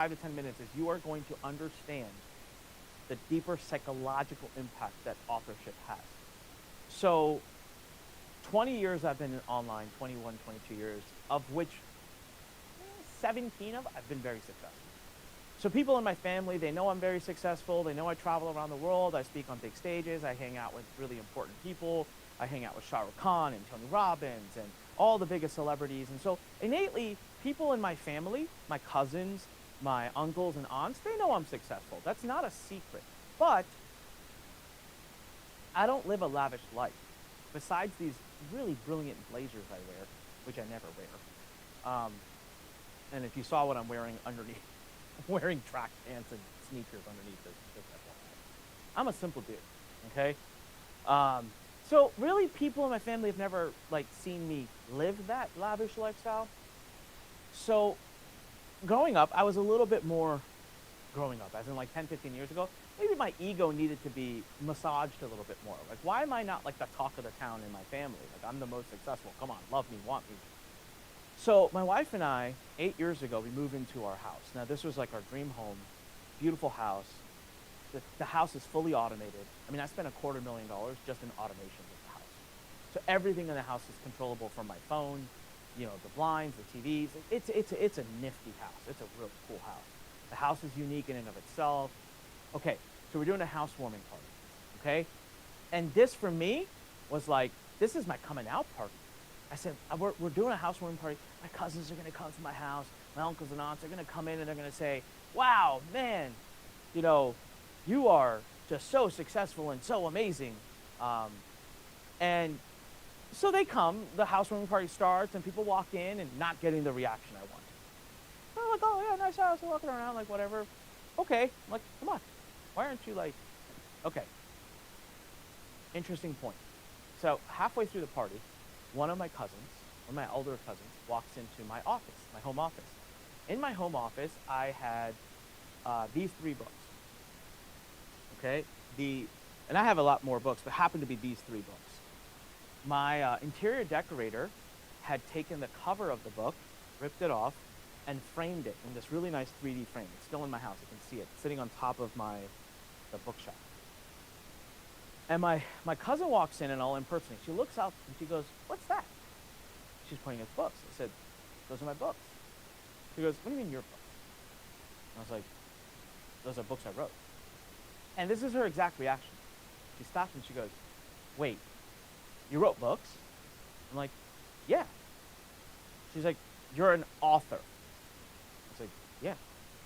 5 to 10 minutes is you are going to understand the deeper psychological impact that authorship has. So 20 years I've been in online, 21, 22 years, of which 17 of I've been very successful. So people in my family, they know I'm very successful. They know I travel around the world. I speak on big stages. I hang out with really important people. I hang out with Shah Rukh Khan and Tony Robbins and all the biggest celebrities. And so innately, people in my family, my cousins, my uncles and aunts, they know I'm successful. That's not a secret. But I don't live a lavish life. Besides these really brilliant blazers I wear, which I never wear. And if you saw what I'm wearing underneath, I'm wearing track pants and sneakers underneath this. I'm a simple dude, okay? So really, people in my family have never like seen me live that lavish lifestyle. So growing up, I was a little bit more growing up, as in like 10, 15 years ago. Maybe my ego needed to be massaged a little bit more. Like, why am I not like the talk of the town in my family? Like, I'm the most successful. Come on, love me, want me. So my wife and I, 8 years ago, we moved into our house. Now this was like our dream home, beautiful house. The house is fully automated. I mean, I spent $250,000 just in automation of the house. So everything in the house is controllable from my phone, you know, the blinds, the TVs. It's a nifty house. It's a real cool house. The house is unique in and of itself. Okay, so we're doing a housewarming party, okay? And this for me was like, this is my coming out party. I said, we're doing a housewarming party. My cousins are gonna come to my house. My uncles and aunts are gonna come in and they're gonna say, wow, man, you know, you are just so successful and so amazing. And so they come, the housewarming party starts and people walk in and not getting the reaction I wanted. They're like, oh yeah, nice house, they're walking around, like whatever. Okay, I'm like, come on, why aren't you like, okay. Interesting point. So halfway through the party, one of my cousins, one of my older cousins, walks into my office, my home office. In my home office, I had these 3 books. Okay, and I have a lot more books, but happened to be these 3 books. My interior decorator had taken the cover of the book, ripped it off, and framed it in this really nice 3D frame. It's still in my house. You can see it sitting on top of the bookshelf. And my cousin walks in and I'll impersonate. She looks out and she goes, what's that? She's pointing at books. I said, those are my books. She goes, what do you mean your books? And I was like, those are books I wrote. And this is her exact reaction. She stops and she goes, wait, you wrote books? I'm like, yeah. She's like, you're an author. I was like, yeah,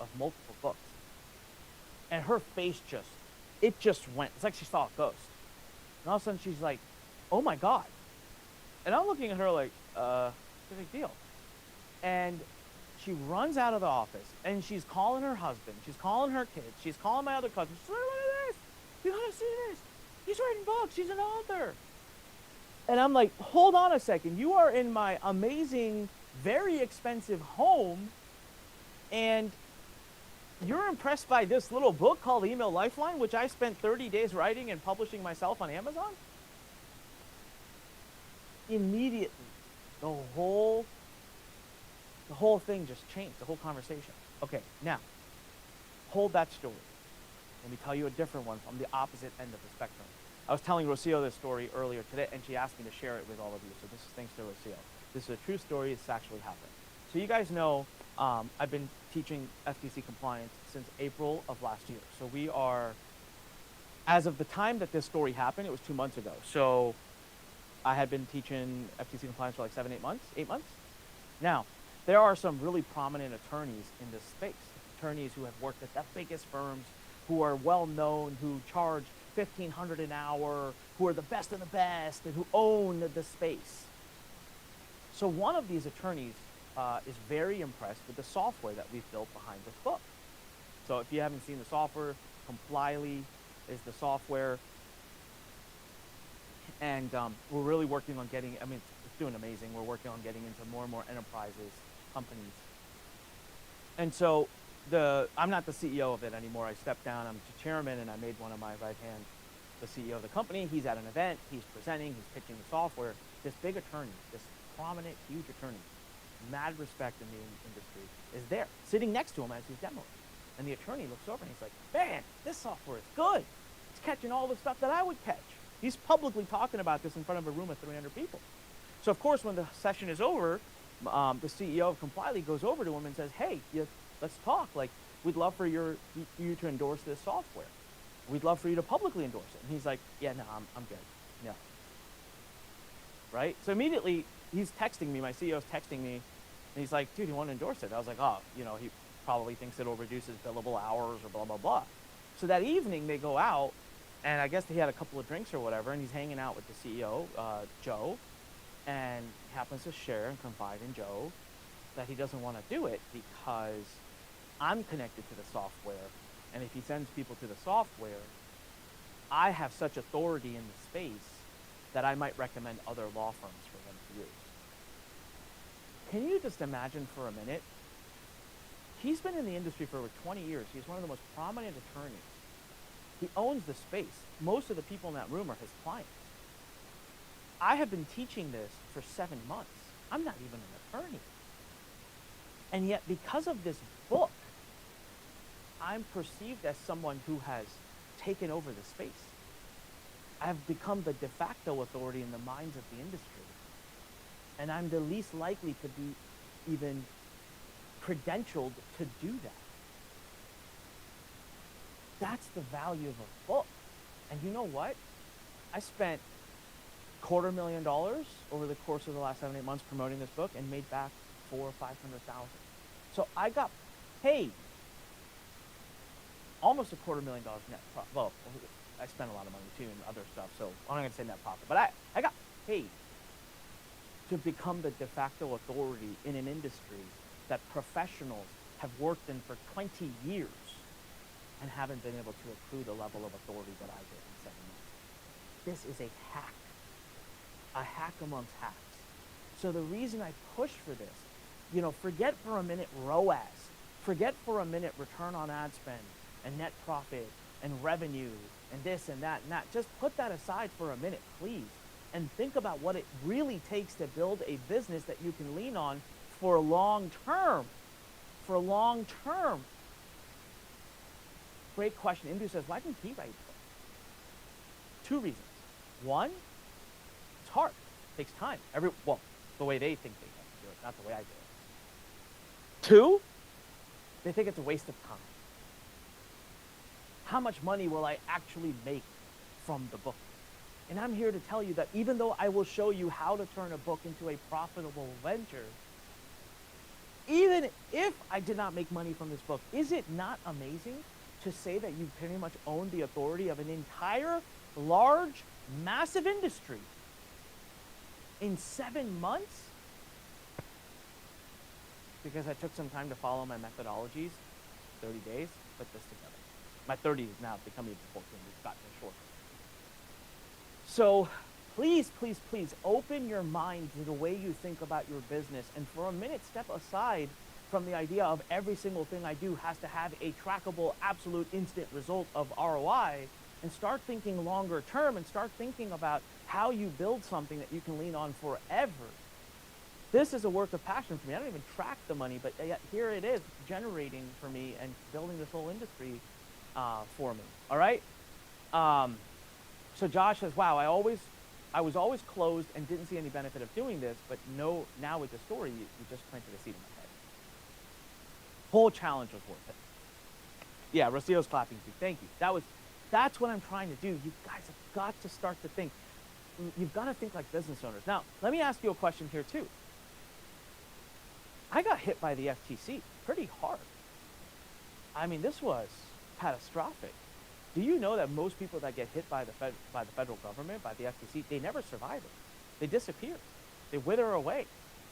of multiple books. And her face it just went. It's like she saw a ghost. And all of a sudden she's like, oh my God. And I'm looking at her like, what's the big deal? And she runs out of the office and she's calling her husband. She's calling her kids. She's calling my other cousin. She's like, look at this. You gotta see this. He's writing books. He's an author. And I'm like, hold on a second. You are in my amazing, very expensive home and you're impressed by this little book called Email Lifeline, which I spent 30 days writing and publishing myself on Amazon? Immediately, the whole thing just changed, the whole conversation. Okay, now, hold that story. Let me tell you a different one from the opposite end of the spectrum. I was telling Rocio this story earlier today, and she asked me to share it with all of you, so this is thanks to Rocio. This is a true story, it's actually happened. So you guys know, I've been teaching FTC compliance since April of last year. So we are, as of the time that this story happened, it was 2 months ago. So I had been teaching FTC compliance for like 8 months. Now, there are some really prominent attorneys in this space, attorneys who have worked at the biggest firms, who are well known, who charge $1,500 an hour, who are the best of the best, and who own the space. So one of these attorneys is very impressed with the software that we've built behind this book. So if you haven't seen the software, Complyly is the software. And we're really working on getting, I mean, it's doing amazing. We're working on getting into more and more enterprises, companies. And so I'm not the CEO of it anymore. I stepped down, I'm the chairman, and I made one of my right hand the CEO of the company. He's at an event, he's presenting, he's pitching the software. This big attorney, this prominent, huge attorney, mad respect in the industry, is there, sitting next to him as he's demoing. And the attorney looks over and he's like, man, this software is good. It's catching all the stuff that I would catch. He's publicly talking about this in front of a room of 300 people. So of course, when the session is over, the CEO of Complyly goes over to him and says, hey, let's talk. Like, we'd love for you to endorse this software. We'd love for you to publicly endorse it. And he's like, yeah, no, I'm good. No. Right? So immediately, he's texting me, my CEO's texting me, and he's like, dude, you want to endorse it? I was like, oh, he probably thinks it'll reduce his billable hours or blah, blah, blah. So that evening, they go out, and I guess he had a couple of drinks or whatever, and he's hanging out with the CEO, Joe, and happens to share and confide in Joe that he doesn't want to do it because I'm connected to the software, and if he sends people to the software, I have such authority in the space that I might recommend other law firms for them to use. Can you just imagine for a minute? He's been in the industry for over 20 years. He's one of the most prominent attorneys. He owns the space. Most of the people in that room are his clients. I have been teaching this for 7 months. I'm not even an attorney. And yet, because of this book, I'm perceived as someone who has taken over the space. I've become the de facto authority in the minds of the industry. And I'm the least likely to be even credentialed to do that. That's the value of a book. And you know what? I spent $250,000 over the course of the last 7-8 months promoting this book and made back $400,000 or $500,000. So I got paid almost $250,000 net profit. Well, I spent a lot of money too and other stuff, so I'm not going to say net profit, but I got paid to become the de facto authority in an industry that professionals have worked in for 20 years and haven't been able to accrue the level of authority that I did in 7 months. This is a hack amongst hacks. So the reason I push for this, forget for a minute ROAS, forget for a minute return on ad spend and net profit and revenue and this and that and that. Just put that aside for a minute, please, and think about what it really takes to build a business that you can lean on for long term. For long term. Great question. Indu says, why didn't he write a book? 2 reasons. 1, it's hard. It takes time. The way they think they have to do it, not the way I do it. 2, they think it's a waste of time. How much money will I actually make from the book? And I'm here to tell you that even though I will show you how to turn a book into a profitable venture, even if I did not make money from this book, is it not amazing to say that you pretty much own the authority of an entire, large, massive industry in 7 months? Because I took some time to follow my methodologies, 30 days, put this together. My 30 is now becoming 14, it's gotten shorter. So please, please, please open your mind to the way you think about your business, and for a minute step aside from the idea of every single thing I do has to have a trackable, absolute, instant result of ROI, and start thinking longer term and start thinking about how you build something that you can lean on forever. This is a work of passion for me. I don't even track the money, but yet here it is generating for me and building this whole industry for me. All right. So Josh says, wow, I was always closed and didn't see any benefit of doing this, but no, now with the story, you just planted a seed in my head. Whole challenge was worth it. Yeah, Rocio's clapping too. Thank you. That's what I'm trying to do. You guys have got to start to think. You've got to think like business owners. Now, let me ask you a question here too. I got hit by the FTC pretty hard. I mean, this was catastrophic. Do you know that most people that get hit by the federal government, by the FTC, they never survive it. They disappear. They wither away.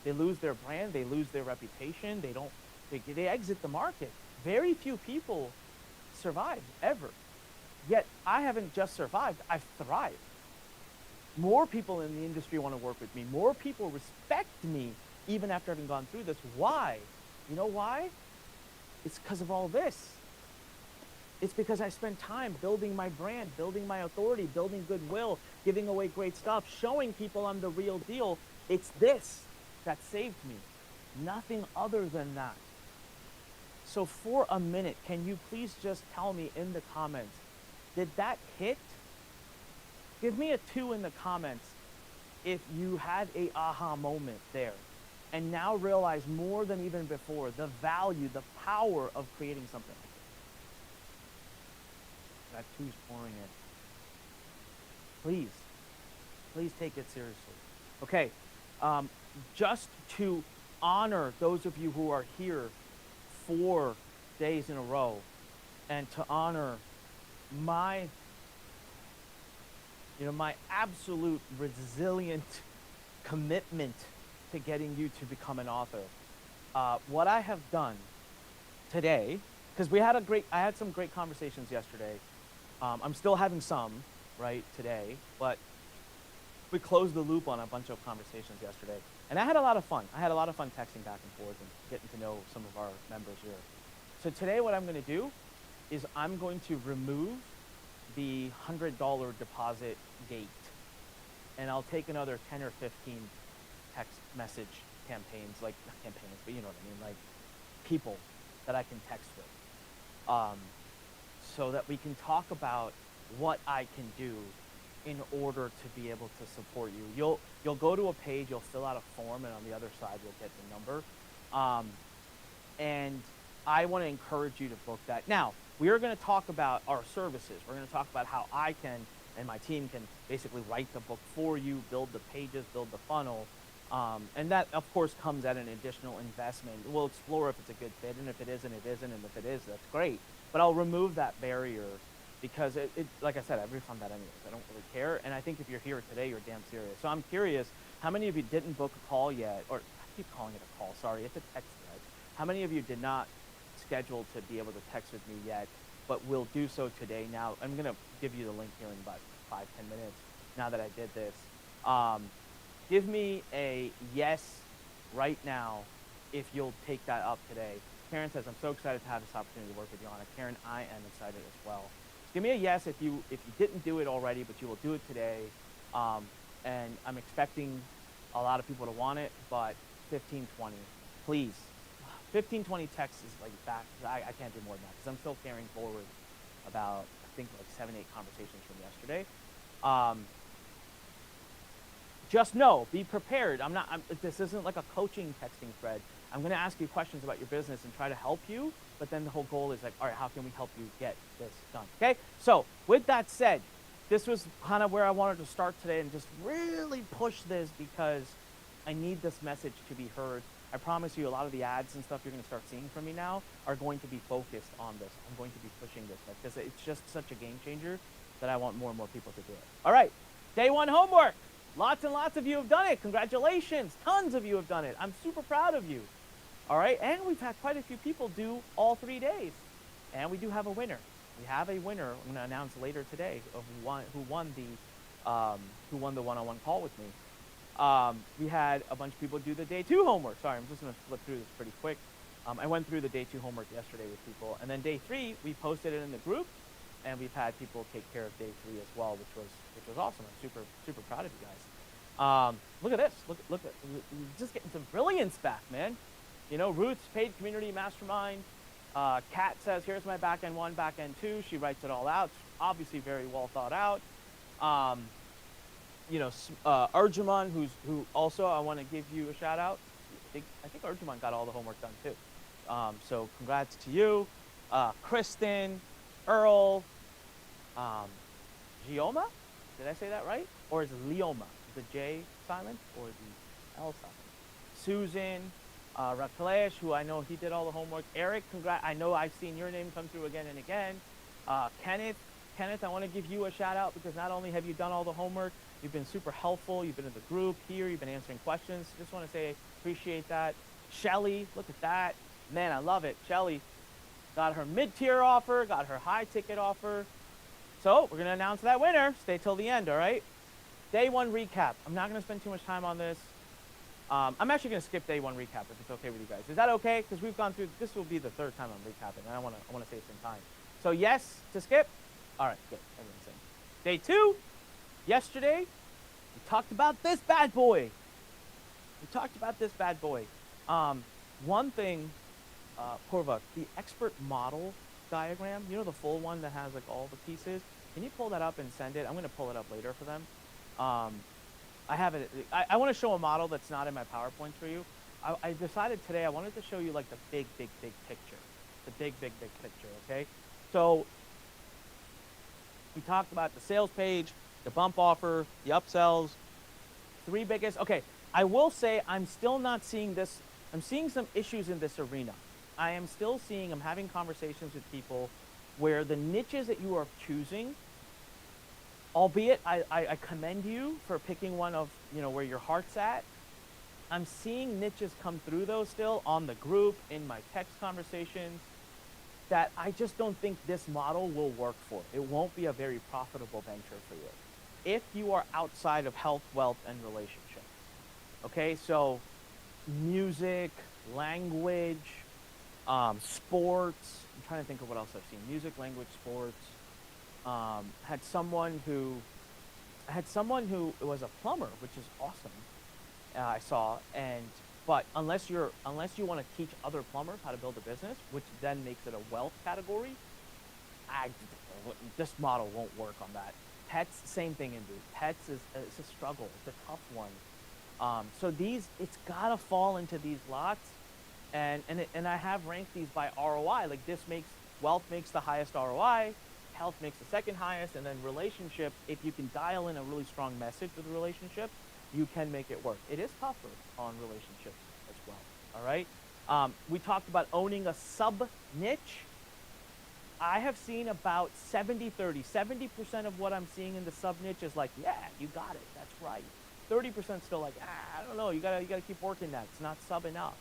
They lose their brand. They lose their reputation. They exit the market. Very few people survive ever. Yet I haven't just survived, I've thrived. More people in the industry want to work with me. More people respect me even after having gone through this. Why? You know why? It's because of all this. It's because I spent time building my brand, building my authority, building goodwill, giving away great stuff, showing people I'm the real deal. It's this that saved me. Nothing other than that. So for a minute, can you please just tell me in the comments, did that hit? Give me a 2 in the comments if you had a aha moment there and now realize more than even before the value, the power of creating something like this. That 2's pouring in. Please take it seriously. Okay, just to honor those of you who are here 4 days in a row, and to honor my, my absolute resilient commitment to getting you to become an author. What I have done today, because I had some great conversations yesterday. I'm still having some, right, today, but we closed the loop on a bunch of conversations yesterday. And I had a lot of fun. I had a lot of fun texting back and forth and getting to know some of our members here. So today what I'm going to do is I'm going to remove the $100 deposit gate. And I'll take another 10 or 15 text message campaigns, like not campaigns, but you know what I mean, like people that I can text with. So that we can talk about what I can do in order to be able to support you. You'll go to a page, you'll fill out a form, and on the other side you'll get the number. And I want to encourage you to book that. Now, we are going to talk about our services. We're going to talk about how I can and my team can basically write the book for you, build the pages, build the funnel. And that, of course, comes at an additional investment. We'll explore if it's a good fit, and if it isn't, it isn't, and if it is, that's great. But I'll remove that barrier because it like I said, I refund that anyways. I don't really care. And I think if you're here today, you're damn serious. So I'm curious, how many of you didn't book a call yet? Or I keep calling it a call, sorry, it's a text thread. How many of you did not schedule to be able to text with me yet, but will do so today? Now, I'm going to give you the link here in about 5-10 minutes now that I did this. Give me a yes right now if you'll take that up today. Karen says, I'm so excited to have this opportunity to work with you on it. Karen, I am excited as well. Give me a yes if you didn't do it already, but you will do it today. And I'm expecting a lot of people to want it, but 15, 20, please. 15, 20 texts is like back. I can't do more than that because I'm still carrying forward about, I think, like 7, 8 conversations from yesterday. Just know, be prepared. This isn't like a coaching texting thread. I'm going to ask you questions about your business and try to help you, but then the whole goal is like, all right, how can we help you get this done? Okay? So with that said, this was kind of where I wanted to start today and just really push this because I need this message to be heard. I promise you a lot of the ads and stuff you're going to start seeing from me now are going to be focused on this. I'm going to be pushing this because it's just such a game changer that I want more and more people to do it. All right, day 1 homework. Lots and lots of you have done it. Congratulations. Tons of you have done it. I'm super proud of you. All right, and we've had quite a few people do all 3 days. And we do have a winner. We have a winner I'm going to announce later today of who won the one-on-one call with me. We had a bunch of people do the day 2 homework. Sorry, I'm just going to flip through this pretty quick. I went through the day 2 homework yesterday with people. And then day 3, we posted it in the group. And we've had people take care of day 3 as well, which was awesome. I'm super proud of you guys. Look at this. Look at just getting some brilliance back, man. You know, Ruth's paid community mastermind. Kat says, here's my backend 1, backend 2. She writes it all out. It's obviously very well thought out. You know, Arjuman, who also I want to give you a shout out. I think Arjuman got all the homework done too. So congrats to you, Kristen, Earl, Gioma. Did I say that right? Or is it Leoma? Is the J silent or the L silent? Susan, Rakalesh, who I know he did all the homework. Eric, congrats. I know I've seen your name come through again and again. Kenneth, I want to give you a shout out because not only have you done all the homework, you've been super helpful. You've been in the group here. You've been answering questions. Just want to say appreciate that. Shelly, look at that. Man, I love it. Shelly got her mid-tier offer, got her high-ticket offer. So we're going to announce that winner. Stay till the end, all right? Day 1 recap. I'm not going to spend too much time on this. I'm actually going to skip day 1 recap if it's okay with you guys. Is that okay? Because we've gone through, this will be the 3rd time I'm recapping, and I want to save some time. So yes to skip? All right, good. Everyone's in. Day 2, yesterday, we talked about this bad boy. One thing, Purva, the expert model diagram, you know, the full one that has like all the pieces. Can you pull that up and send it? I'm going to pull it up later for them. Um, I have it. I want to show a model that's not in my PowerPoint for you. I decided today I wanted to show you like the big picture. The big picture, okay? So we talked about the sales page, the bump offer, the upsells, three biggest. Okay, I will say I'm still not seeing this. I'm seeing some issues in this arena. I am still seeing, I'm having conversations with people where the niches that you are choosing, albeit I commend you for picking one of, you know, where your heart's at. I'm seeing niches come through though still on the group, in my text conversations, that I just don't think this model will work for. It won't be a very profitable venture for you if you are outside of health, wealth, and relationship. Okay, so music, language, sports. I'm trying to think of what else I've seen. Music, language, sports. Had someone who was a plumber, which is awesome. I saw, but unless you want to teach other plumbers how to build a business, which then makes it a wealth category, this model won't work on that. Pets, same thing, Indu. Pets it's a struggle. It's a tough one. So it's gotta fall into these lots, and I have ranked these by ROI. Like wealth makes the highest ROI, health makes the second highest, and then relationship. If you can dial in a really strong message with the relationship, you can make it work. It is tougher on relationships as well, all right? We talked about owning a sub-niche. I have seen about 70-30. 70% of what I'm seeing in the sub-niche is like, yeah, you got it, that's right. 30% still like, I don't know, you gotta keep working that. It's not sub enough,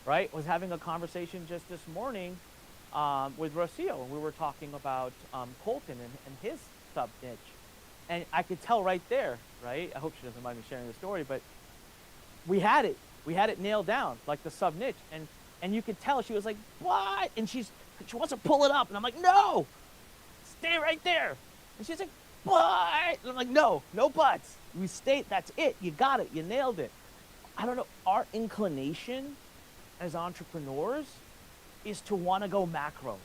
right? Was having a conversation just this morning with Rocio, and we were talking about Colton and his sub-niche. And I could tell right there, right? I hope she doesn't mind me sharing the story, but we had it nailed down, like the sub niche. And you could tell she was like, what? And she wants to pull it up. And I'm like, no, stay right there. And she's like, what? And I'm like, no buts. We stay, that's it. You got it. You nailed it. I don't know. Our inclination as entrepreneurs is to want to go macro.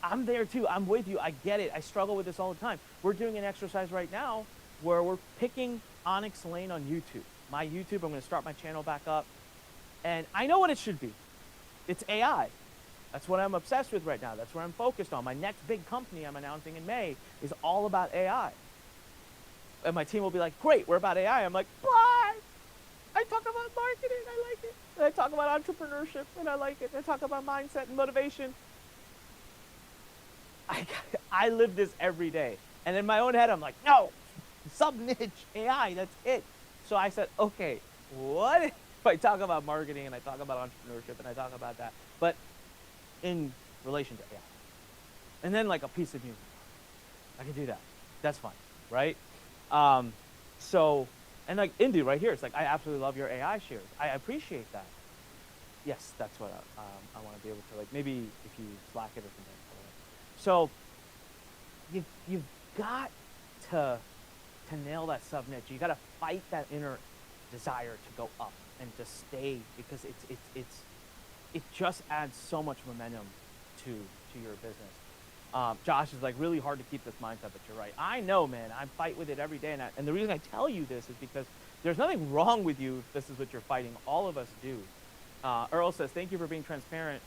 I'm there too. I'm with you. I get it. I struggle with this all the time. We're doing an exercise right now where we're picking Aniks Lane on YouTube. My YouTube, I'm going to start my channel back up. And I know what it should be. It's AI. That's what I'm obsessed with right now. That's where I'm focused on. My next big company I'm announcing in May is all about AI. And my team will be like, great, we're about AI. I'm like, what? I talk about marketing. I like it. And I talk about entrepreneurship, and I like it. And I talk about mindset and motivation. I live this every day. And in my own head, I'm like, no, sub-niche, AI, that's it. So I said, okay, what if I talk about marketing and I talk about entrepreneurship and I talk about that, but in relation to AI? And then like a piece of music. I can do that. That's fine, right? So, and like Indu right here, it's like, I absolutely love your AI shares. I appreciate that. Yes, that's what I want to be able to, like, maybe if you Slack it or something. So you've got to nail that sub niche. You got to fight that inner desire to go up and to stay, because it just adds so much momentum to your business. Josh is like, really hard to keep this mindset, but you're right. I know, man. I fight with it every day, and the reason I tell you this is because there's nothing wrong with you if this is what you're fighting. All of us do. Earl says, thank you for being transparent.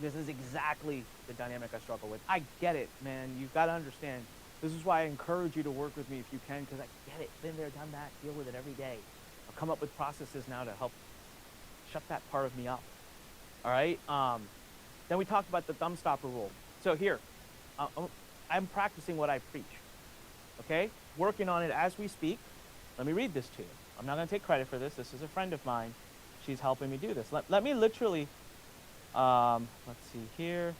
This is exactly the dynamic I struggle with. I get it, man. You've got to understand. This is why I encourage you to work with me if you can, because I get it. Been there, done that. Deal with it every day. I'll come up with processes now to help shut that part of me up. All right? Then we talked about the thumb stopper rule. So here, I'm practicing what I preach. Okay? Working on it as we speak. Let me read this to you. I'm not going to take credit for this. This is a friend of mine. She's helping me do this. Let me literally... let's see here.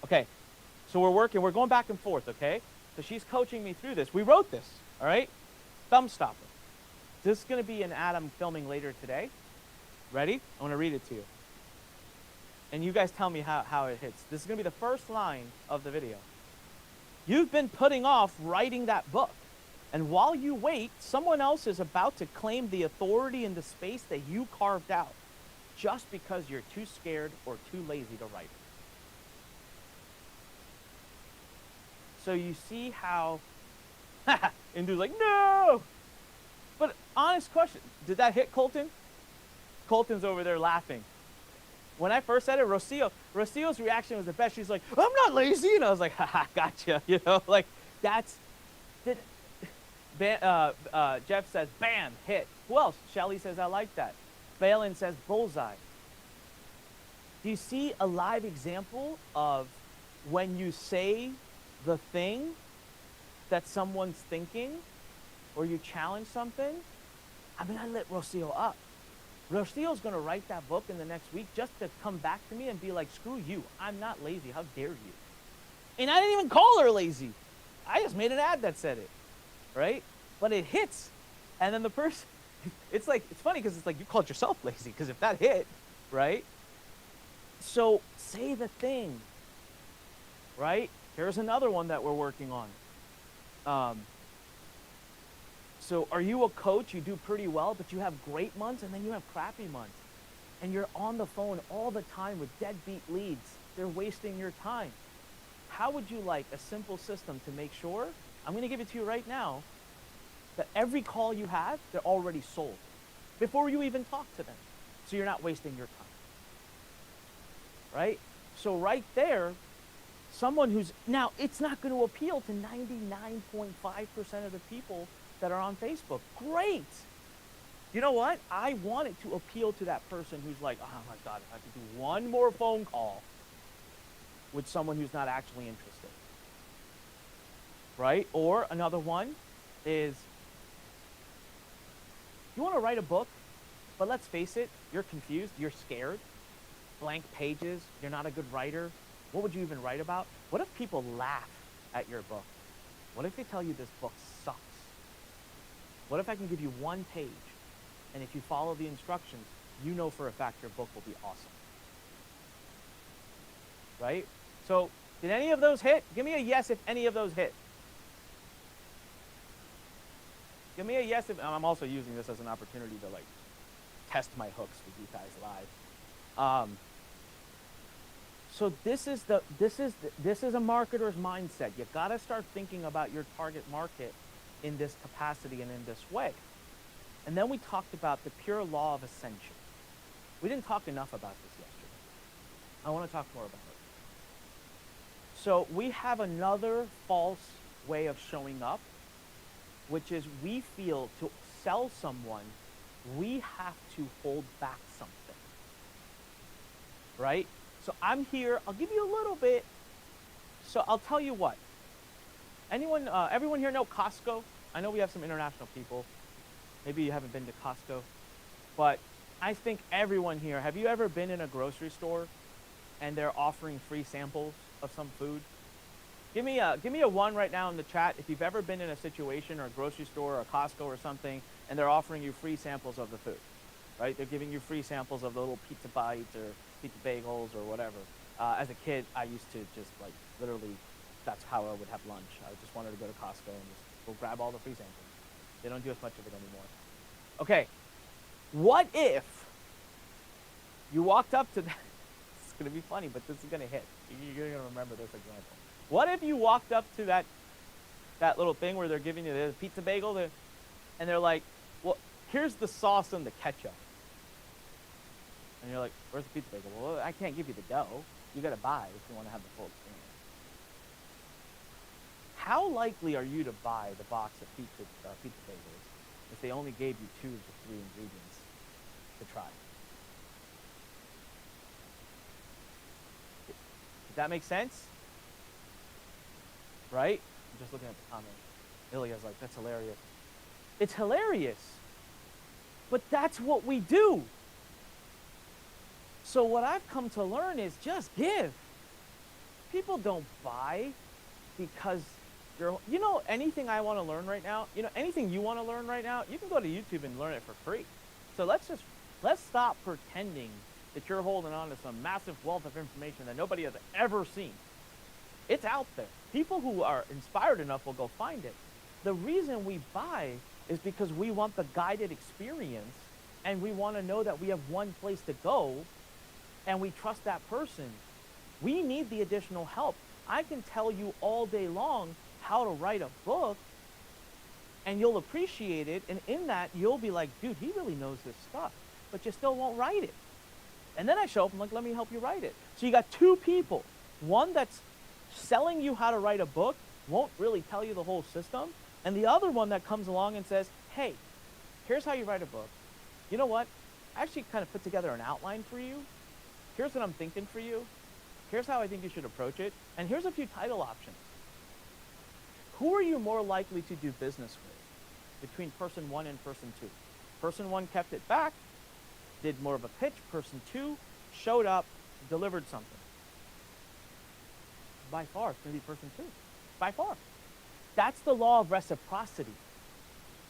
Okay, so we're going back and forth, okay? So she's coaching me through this. We wrote this, all right? Thumb stopper. This is going to be an ad I'm filming later today. Ready? I want to read it to you. And you guys tell me how it hits. This is going to be the first line of the video. You've been putting off writing that book. And while you wait, someone else is about to claim the authority in the space that you carved out just because you're too scared or too lazy to write it. So you see how, and dude's like, no! But honest question, did that hit Colton? Colton's over there laughing. When I first said it, Rocio's reaction was the best. She's like, I'm not lazy. And I was like, haha, gotcha. You know, like that's, Jeff says, bam, hit. Who else? Shelly says, I like that. Balin says, bullseye. Do you see a live example of when you say the thing that someone's thinking or you challenge something? I mean, I lit Rocio up. Rocio's going to write that book in the next week just to come back to me and be like, screw you. I'm not lazy. How dare you? And I didn't even call her lazy. I just made an ad that said it, right? But it hits. And then the person, it's like, it's funny because it's like you called yourself lazy because if that hit, right? So say the thing, right? Here's another one that we're working on. So are you a coach? You do pretty well, but you have great months and then you have crappy months. And you're on the phone all the time with deadbeat leads. They're wasting your time. How would you like a simple system to make sure, I'm going to give it to you right now, that every call you have, they're already sold before you even talk to them. So you're not wasting your time. Right? So right there, someone who's, now it's not going to appeal to 99.5% of the people that are on Facebook. Great. You know what? I want it to appeal to that person who's like, oh my God, if I could do one more phone call with someone who's not actually interested. Right? Or another one is, you want to write a book, but let's face it, you're confused, you're scared, blank pages, you're not a good writer. What would you even write about? What if people laugh at your book? What if they tell you this book sucks? What if I can give you one page, and if you follow the instructions, you know for a fact your book will be awesome? Right? So, did any of those hit? Give me a yes if any of those hit. Give me a yes if, I'm also using this as an opportunity to like test my hooks with you guys live. So this is a marketer's mindset. You gotta start thinking about your target market in this capacity and in this way. And then we talked about the pure law of ascension. We didn't talk enough about this yesterday. I want to talk more about it. So we have another false way of showing up, which is we feel to sell someone, we have to hold back something. Right? So I'm here, I'll give you a little bit. So I'll tell you what. Everyone here know Costco? I know we have some international people. Maybe you haven't been to Costco. But I think everyone here, have you ever been in a grocery store and they're offering free samples of some food? Give me a one right now in the chat if you've ever been in a situation or a grocery store or a Costco or something and they're offering you free samples of the food. Right? They're giving you free samples of the little pizza bites or pizza bagels or whatever. As a kid, I used to just like literally, that's how I would have lunch. I just wanted to go to Costco and just go grab all the free samples. They don't do as much of it anymore. Okay, what if you walked up to that? It's gonna be funny, but this is gonna hit. You're gonna remember this example. What if you walked up to that little thing where they're giving you the pizza bagel, and they're like, well, here's the sauce and the ketchup. And you're like, where's the pizza bagel? Well, I can't give you the dough. You gotta buy if you want to have the full experience. How likely are you to buy the box of pizza bagels if they only gave you 2 of the 3 ingredients to try? Does that make sense? Right? I'm just looking at the comment. Ilya's like, that's hilarious. It's hilarious. But that's what we do. So what I've come to learn is just give. People don't buy because anything I want to learn right now, anything you want to learn right now, you can go to YouTube and learn it for free. So let's stop pretending that you're holding on to some massive wealth of information that nobody has ever seen. It's out there. People who are inspired enough will go find it. The reason we buy is because we want the guided experience, and we want to know that we have one place to go and we trust that person. We need the additional help. I can tell you all day long how to write a book, and you'll appreciate it, and in that you'll be like, dude, he really knows this stuff, but you still won't write it. And then I show up, I'm like, let me help you write it. So you got two people, one that's selling you how to write a book, won't really tell you the whole system, and the other one that comes along and says, hey, here's how you write a book. You know what? I actually kind of put together an outline for you. Here's what I'm thinking for you. Here's how I think you should approach it. And here's a few title options. Who are you more likely to do business with between person one and person two? Person one kept it back, did more of a pitch. Person two showed up, delivered something. By far, it's going to be person two. By far. That's the law of reciprocity.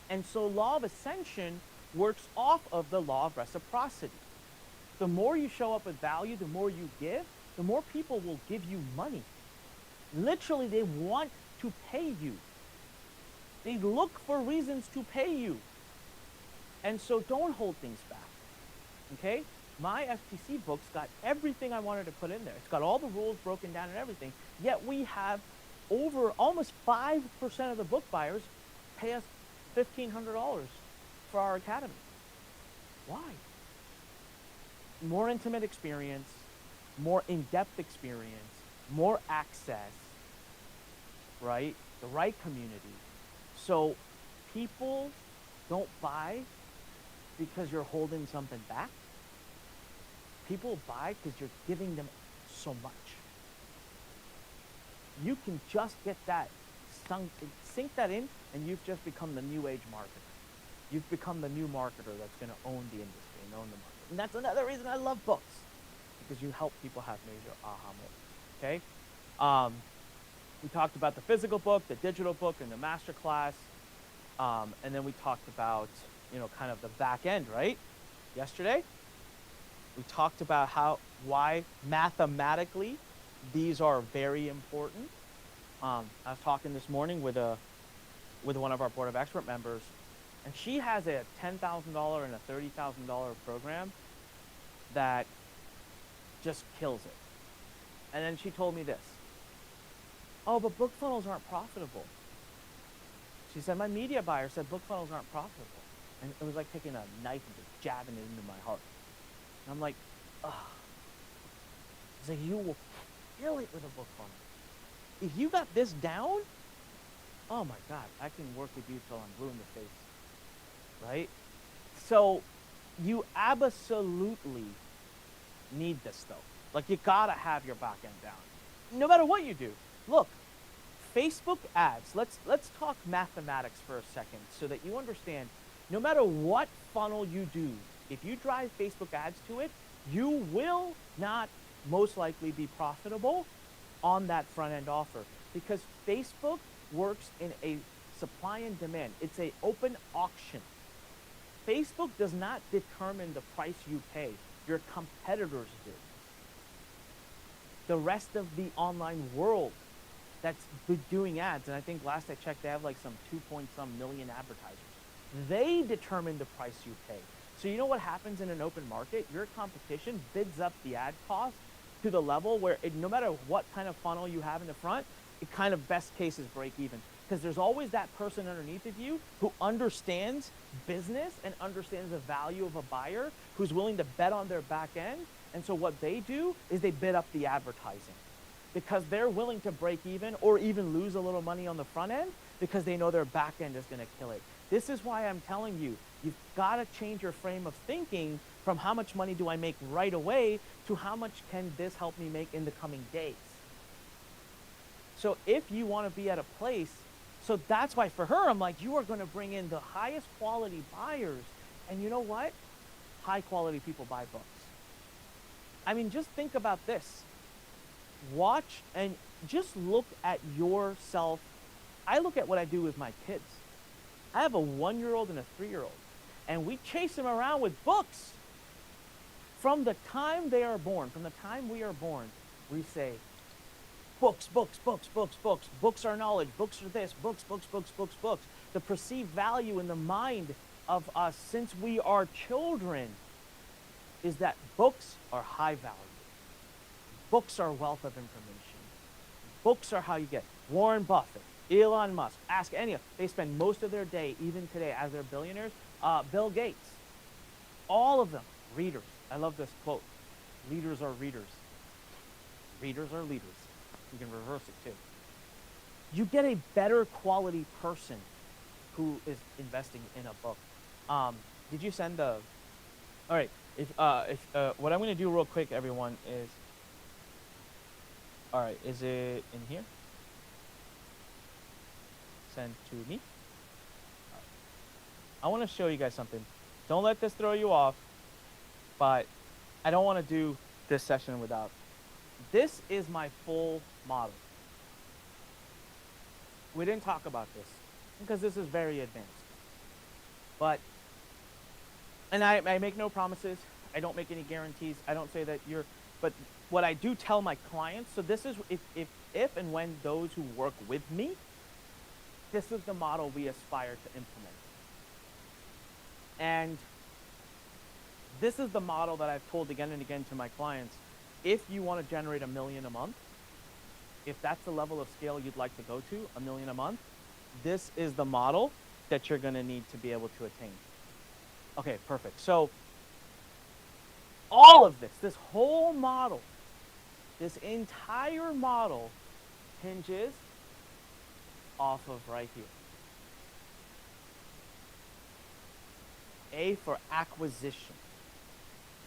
And so law of ascension works off of the law of reciprocity. The more you show up with value, the more you give, the more people will give you money. Literally, they want to pay you. They look for reasons to pay you. And so don't hold things back, okay? My FTC book's got everything I wanted to put in there. It's got all the rules broken down and everything, yet we have over almost 5% of the book buyers pay us $1,500 for our academy. Why? More intimate experience, more in-depth experience, more access, right? The right community. So people don't buy because you're holding something back. People buy because you're giving them so much. You can just get that, sink that in, and you've just become the new age marketer. You've become the new marketer that's going to own the industry and own the market. And that's another reason I love books, because you help people have major aha moments, okay? We talked about the physical book, the digital book, and the masterclass. And then we talked about, kind of the back end, right? Yesterday, we talked about why mathematically these are very important. I was talking this morning with one of our board of expert members, and she has a $10,000 and a $30,000 program that just kills it. And then she told me this. Oh, but book funnels aren't profitable. She said, my media buyer said book funnels aren't profitable. And it was like taking a knife and just jabbing it into my heart. And I'm like, ugh. It's like, you will kill it with a book funnel. If you got this down, oh my God, I can work with you till I'm blue in the face, right? So you absolutely need this though. Like, you gotta have your back end down, no matter what you do. Look, Facebook ads, let's talk mathematics for a second so that you understand, no matter what funnel you do, if you drive Facebook ads to it, you will not most likely be profitable on that front end offer, because Facebook works in a supply and demand. It's an open auction. Facebook does not determine the price you pay. Your competitors do. The rest of the online world that's doing ads, and I think last I checked, they have like some 2-point-some million advertisers. They determine the price you pay. So you know what happens in an open market? Your competition bids up the ad cost to the level where no matter what kind of funnel you have in the front, it kind of best case is break even. Because there's always that person underneath of you who understands business and understands the value of a buyer, who's willing to bet on their back end. And so what they do is they bid up the advertising, because they're willing to break even or even lose a little money on the front end because they know their back end is going to kill it. This is why I'm telling you, you've got to change your frame of thinking from how much money do I make right away to how much can this help me make in the coming days. So if you want to be at a place, so that's why for her, I'm like, you are going to bring in the highest quality buyers. And you know what? High quality people buy books. I mean, just think about this. Watch and just look at yourself. I look at what I do with my kids. I have a 1-year-old and a 3-year-old, and we chase them around with books. From the time they are born, from the time we are born, we say, books, books, books, books, books. Books are knowledge. Books are this. Books, books, books, books, books. The perceived value in the mind of us since we are children is that books are high value. Books are wealth of information. Books are how you get Warren Buffett, Elon Musk, ask any of them. They spend most of their day, even today, as they're billionaires. Bill Gates, all of them, readers. I love this quote. Leaders are readers. Readers are leaders. You can reverse it too. You get a better quality person who is investing in a book. Did you send the? All right. If what I'm going to do real quick, everyone, is. All right. Is it in here? Send to me. Right. I want to show you guys something. Don't let this throw you off. But I don't want to do this session without. This is my full model. We didn't talk about this because this is very advanced. But, and I make no promises. I don't make any guarantees. I don't say that but what I do tell my clients, so this is, if and when those who work with me, this is the model we aspire to implement. And this is the model that I've told again and again to my clients. If you want to generate $1 million a month, if that's the level of scale you'd like to go to, $1 million a month, this is the model that you're going to need to be able to attain. Okay, perfect. So all of this whole model, this entire model hinges off of right here. A for acquisition.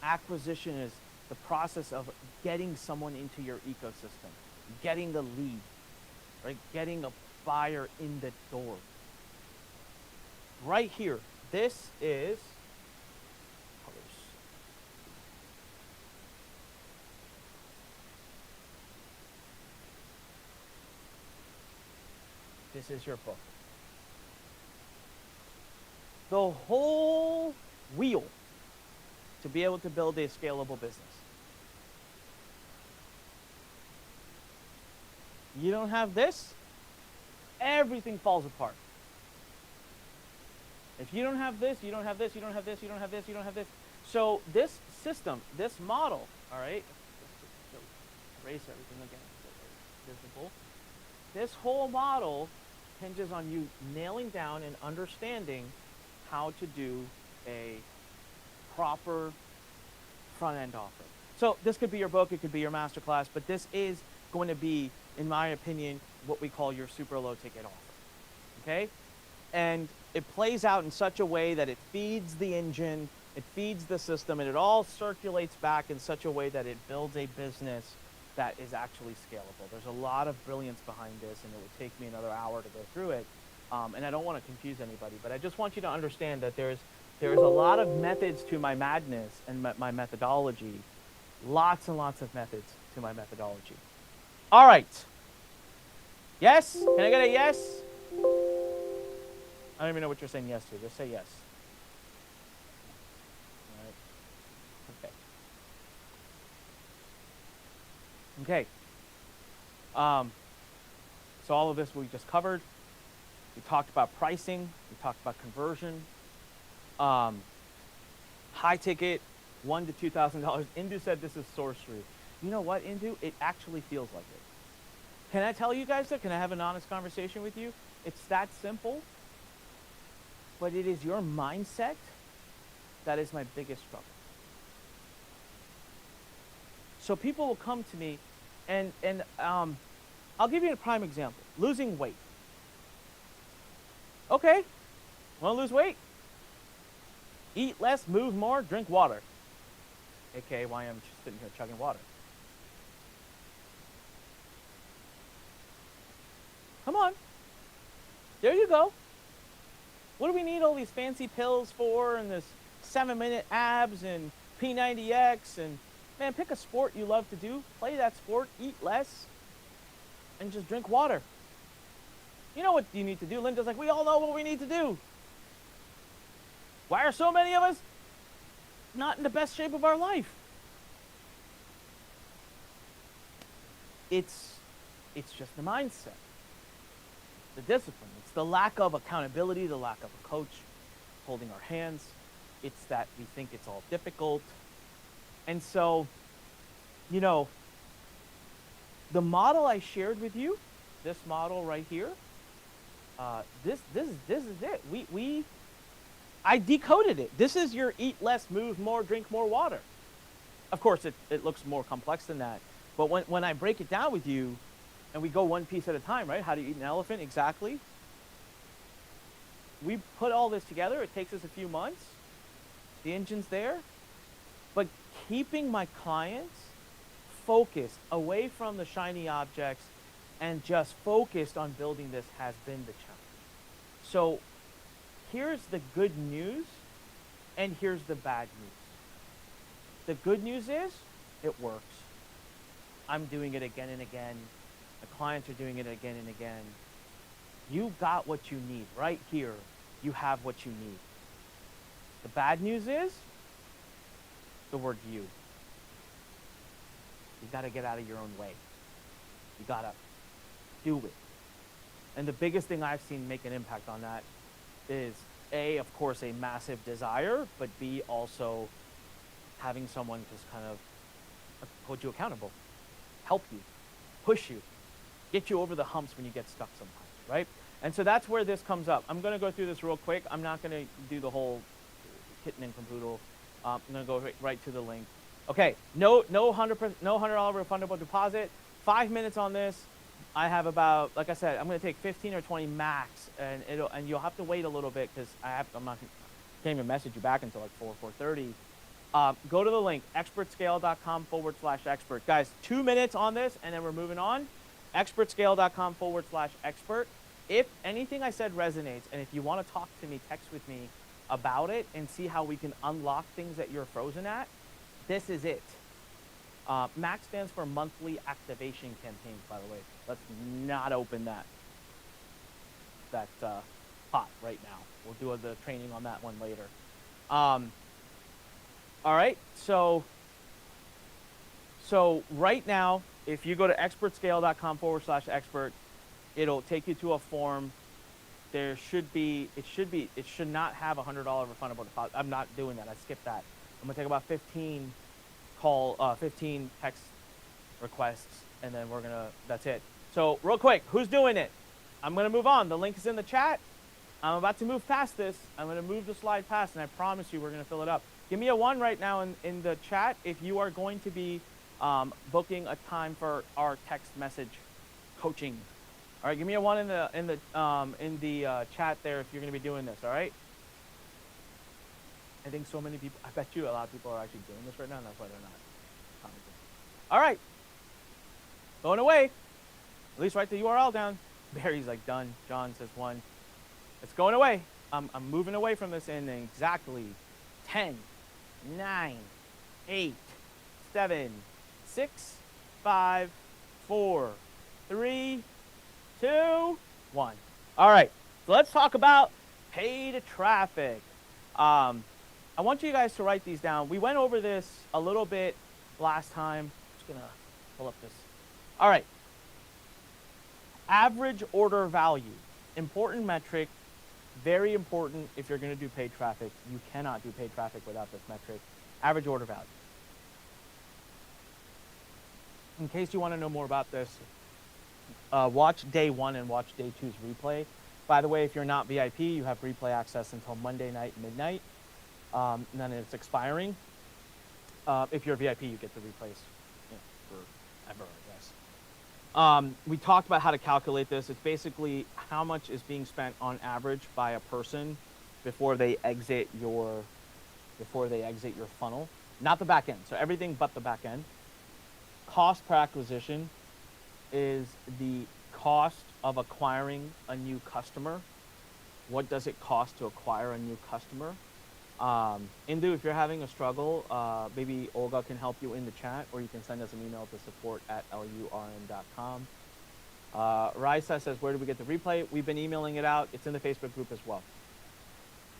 Acquisition is the process of getting someone into your ecosystem, getting the lead, right? Getting a buyer in the door. Right here, this is colors. This is your book. The whole wheel to be able to build a scalable business. You don't have this, everything falls apart. If you don't have this, you don't have this, you don't have this, you don't have this, you don't have this. So this system, this model, all right, erase everything again so it's visible. This whole model hinges on you nailing down and understanding how to do a proper front-end offer. So this could be your book, it could be your masterclass, but this is going to be, in my opinion, what we call your super low ticket offer, okay? And it plays out in such a way that it feeds the engine, it feeds the system, and it all circulates back in such a way that it builds a business that is actually scalable. There's a lot of brilliance behind this, and it would take me another hour to go through it. And I don't want to confuse anybody, but I just want you to understand that there's a lot of methods to my madness and my methodology. Lots and lots of methods to my methodology. All right. Yes? Can I get a yes? I don't even know what you're saying yes to. Just say yes. All right. Okay. Okay. So all of this we just covered. We talked about pricing. We talked about conversion. High ticket, $1,000 to $2,000. Indu said this is sorcery. You know what, Indu? It actually feels like it. Can I tell you guys that? Can I have an honest conversation with you? It's that simple, but it is your mindset that is my biggest struggle. So people will come to me, and I'll give you a prime example. Losing weight. Okay, want to lose weight? Eat less, move more, drink water. AKA why I'm just sitting here chugging water. Come on. There you go. What do we need all these fancy pills for and this 7-minute abs and P90X and, man, pick a sport you love to do, play that sport, eat less, and just drink water. You know what you need to do. Linda's like, we all know what we need to do. Why are so many of us not in the best shape of our life? It's It's just the mindset, the discipline. It's the lack of accountability, the lack of a coach holding our hands. It's that we think it's all difficult. And so, you know, the model I shared with you, this model right here, this is it. I decoded it. This is your eat less, move more, drink more water. Of course, it looks more complex than that. But when I break it down with you, and we go one piece at a time, right? How do you eat an elephant? Exactly. We put all this together. It takes us a few months. The engine's there. But keeping my clients focused away from the shiny objects and just focused on building this has been the challenge. So here's the good news, and here's the bad news. The good news is it works. I'm doing it again and again. The clients are doing it again and again. You got what you need right here. You have what you need. The bad news is the word you. You got to get out of your own way. You got to do it. And the biggest thing I've seen make an impact on that is A, of course, a massive desire, but B, also having someone just kind of hold you accountable, help you, push you, get you over the humps when you get stuck sometimes, right? And so that's where this comes up. I'm going to go through this real quick. I'm not going to do the whole kitten and caboodle. I'm going to go right to the link. Okay, no $100 refundable deposit. 5 minutes on this. I have about, like I said, I'm going to take 15 or 20 max, and you'll have to wait a little bit because can't even message you back until like 4:30. Go to the link, expertscale.com/expert. Guys, 2 minutes on this, and then we're moving on. expertscale.com/expert. If anything I said resonates, and if you want to talk to me, text with me about it and see how we can unlock things that you're frozen at, this is it. MAX stands for monthly activation campaigns, by the way. Let's not open that pot right now. We'll do the training on that one later. All right, so right now, if you go to expertscale.com/expert, it'll take you to a form. It should not have a $100 refundable deposit. I'm not doing that. I skipped that. I'm gonna take about 15 text requests, and then that's it. So real quick, who's doing it? I'm gonna move on. The link is in the chat. I'm about to move past this. I'm gonna move the slide past, and I promise you we're gonna fill it up. Give me a 1 right now in the chat if you are going to be booking a time for our text message coaching. All right, give me a 1 in the chat there if you're going to be doing this. All right. I think so many people. I bet you a lot of people are actually doing this right now, and that's why they're not commenting. All right. Going away. At least write the URL down. Barry's like done. John says 1. It's going away. I'm moving away from this in exactly 10, 9, 8, 7, 6, 5, 4, 3, 2, 1. All right, so let's talk about paid traffic. I want you guys to write these down. We went over this a little bit last time. I'm just gonna pull up this. All right, average order value, important metric, very important if you're gonna do paid traffic. You cannot do paid traffic without this metric. Average order value. In case you want to know more about this, watch day 1 and watch day 2's replay. By the way, if you're not VIP, you have replay access until Monday night, midnight. And then it's expiring. If you're VIP, you get the replays forever, I guess. We talked about how to calculate this. It's basically how much is being spent on average by a person before they exit your funnel. Not the back end, so everything but the back end. Cost per acquisition is the cost of acquiring a new customer. What does it cost to acquire a new customer? Indu, if you're having a struggle, maybe Olga can help you in the chat, or you can send us an email to support@lurn.com. Raisa says, where do we get the replay? We've been emailing it out. It's in the Facebook group as well.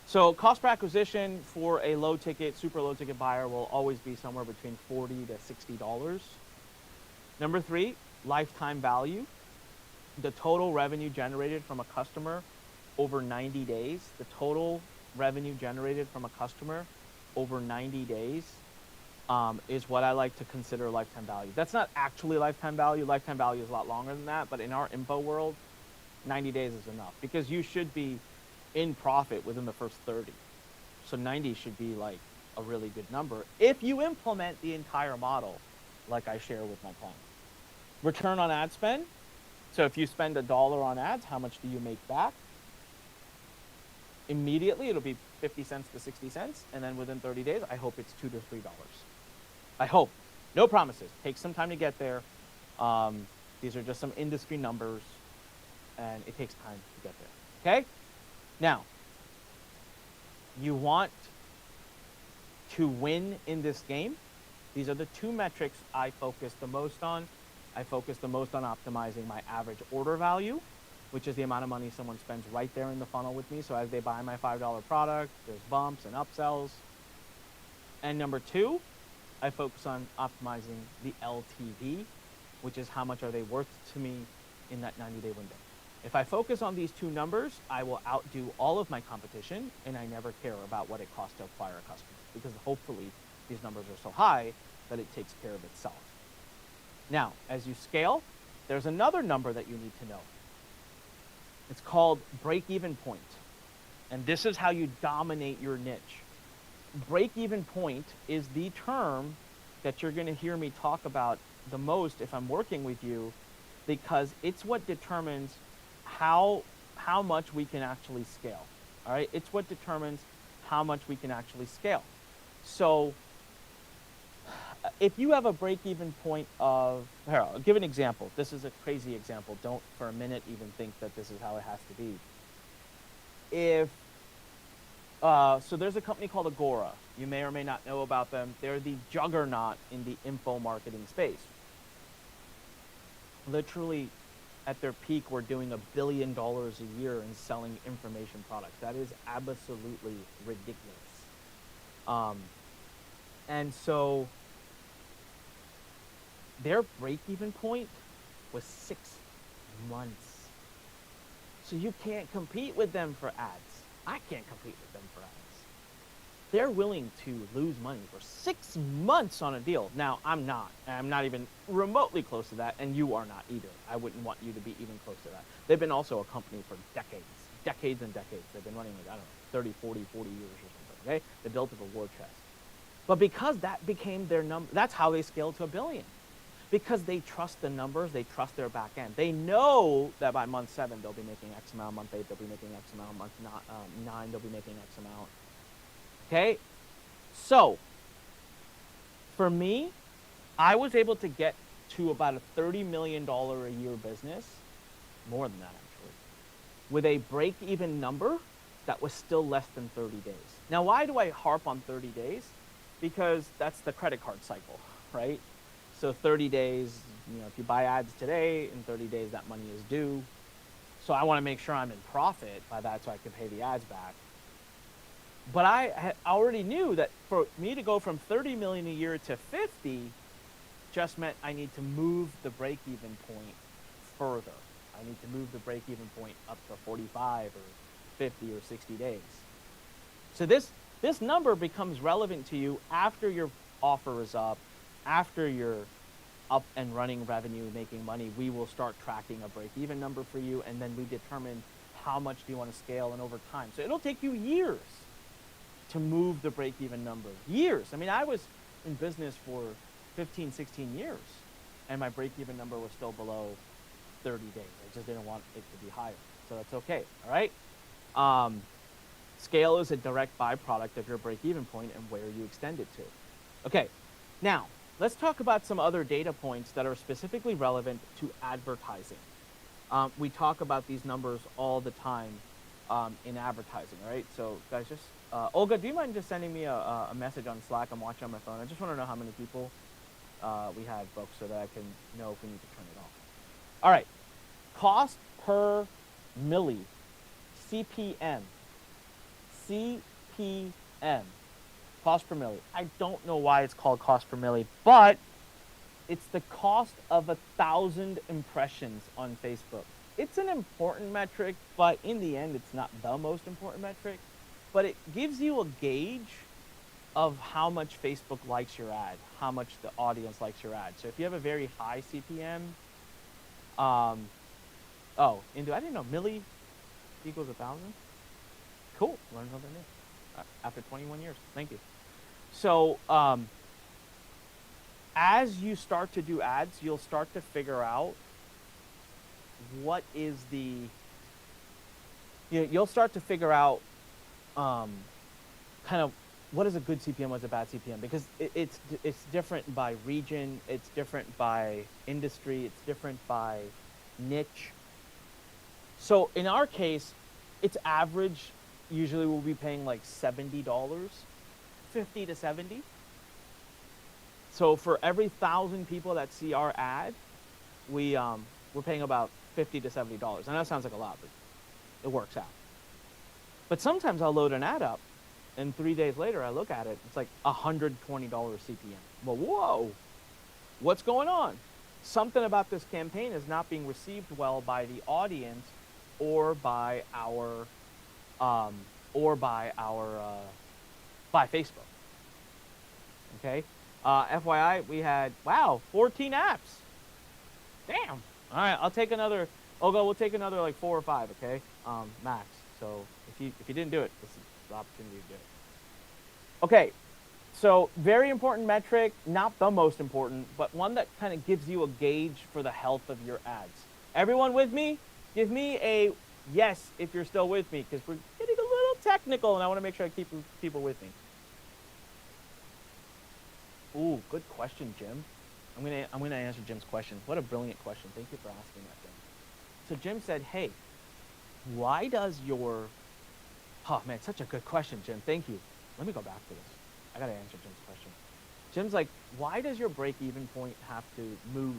So cost per acquisition for a low ticket, super low ticket buyer will always be somewhere between $40 to $60. Number 3, lifetime value. the total revenue generated from a customer over 90 days, the total revenue generated from a customer over 90 days is what I like to consider lifetime value. That's not actually lifetime value. Lifetime value is a lot longer than that, but in our info world, 90 days is enough because you should be in profit within the first 30. So 90 should be like a really good number if you implement the entire model like I share with my clients. Return on ad spend. So if you spend $1 on ads, how much do you make back? Immediately, it'll be 50 cents to 60 cents. And then within 30 days, I hope it's $2 to $3. I hope. No promises. Take some time to get there. These are just some industry numbers, and it takes time to get there. Okay? Now, you want to win in this game. These are the two metrics I focus the most on. I focus the most on optimizing my average order value, which is the amount of money someone spends right there in the funnel with me. So as they buy my $5 product, there's bumps and upsells. And number two, I focus on optimizing the LTV, which is how much are they worth to me in that 90-day window. If I focus on these two numbers, I will outdo all of my competition, and I never care about what it costs to acquire a customer, because hopefully these numbers are so high that it takes care of itself. Now, as you scale, there's another number that you need to know. It's called break-even point, and this is how you dominate your niche. Break-even point is the term that you're going to hear me talk about the most if I'm working with you, because it's what determines how much we can actually scale. All right, it's what determines how much we can actually scale. So if you have a break-even point of, here, I'll give an example. This is a crazy example. Don't for a minute even think that this is how it has to be. If so there's a company called Agora. You may or may not know about them. They're the juggernaut in the info marketing space. Literally, at their peak, we're doing $1 billion a year in selling information products. That is absolutely ridiculous. And so their break-even point was 6 months. So you can't compete with them for ads. I can't compete with them for ads. They're willing to lose money for 6 months on a deal. Now, I'm not. I'm not even remotely close to that, and you are not either. I wouldn't want you to be even close to that. They've been also a company for decades and decades. They've been running like, I don't know, 30, 40 years or something, okay? They built up a war chest. But because that became their number, that's how they scaled to $1 billion. Because they trust the numbers, they trust their back end. They know that by month 7, they'll be making X amount, month 8, they'll be making X amount, month 9, they'll be making X amount. Okay? So, for me, I was able to get to about a $30 million a year business, more than that actually, with a break-even number that was still less than 30 days. Now, why do I harp on 30 days? Because that's the credit card cycle, right? So 30 days, if you buy ads today, in 30 days that money is due. So I want to make sure I'm in profit by that so I can pay the ads back. But I already knew that for me to go from 30 million a year to 50 just meant I need to move the break-even point further. I need to move the break-even point up to 45 or 50 or 60 days. So this number becomes relevant to you after your offer is up, after you're up and running revenue, making money. We will start tracking a break-even number for you, and then we determine how much do you want to scale and over time. So it'll take you years to move the break-even number. Years. I mean, I was in business for 15, 16 years, and my break-even number was still below 30 days. I just didn't want it to be higher. So that's okay, all right? Scale is a direct byproduct of your break-even point and where you extend it to. Okay, now, let's talk about some other data points that are specifically relevant to advertising. We talk about these numbers all the time in advertising, right? So guys, just, Olga, do you mind just sending me a message on Slack? I'm watching on my phone. I just want to know how many people we have, folks, so that I can know if we need to turn it off. All right, cost per milli, CPM. CPM. Cost per milli. I don't know why it's called cost per milli, but it's the cost of 1,000 impressions on Facebook. it's an important metric, but in the end, it's not the most important metric. But it gives you a gauge of how much Facebook likes your ad, how much the audience likes your ad. So if you have a very high CPM, I didn't know milli equals 1,000. Cool, learn something new after 21 years. Thank you. So as you start to do ads, you'll start to figure out what is you'll start to figure out kind of what is a good CPM, what's a bad CPM, because it's different by region, it's different by industry, it's different by niche. So in our case, it's average. Usually we'll be paying like $70, 50 to 70. So for every 1,000 people that see our ad, we're paying about $50 to $70. And that sounds like a lot, but it works out. But sometimes I'll load an ad up, and 3 days later I look at it, it's like $120 CPM. Well, whoa, what's going on? Something about this campaign is not being received well by the audience or by by Facebook. Okay. FYI, we had 14 apps. Damn. All right, I'll take another. Olga, we'll take another like 4 or 5. Okay, max. So if you didn't do it, this is the opportunity to do it. Okay. So very important metric, not the most important, but one that kind of gives you a gauge for the health of your ads. Everyone with me? Give me a yes if you're still with me, because we're getting a little technical, and I want to make sure I keep people with me. Ooh, good question, Jim. I'm gonna answer Jim's question. What a brilliant question. Thank you for asking that, Jim. So Jim said, hey, why does your... Oh, man, such a good question, Jim. Thank you. Let me go back to this. I got to answer Jim's question. Jim's like, why does your break-even point have to move?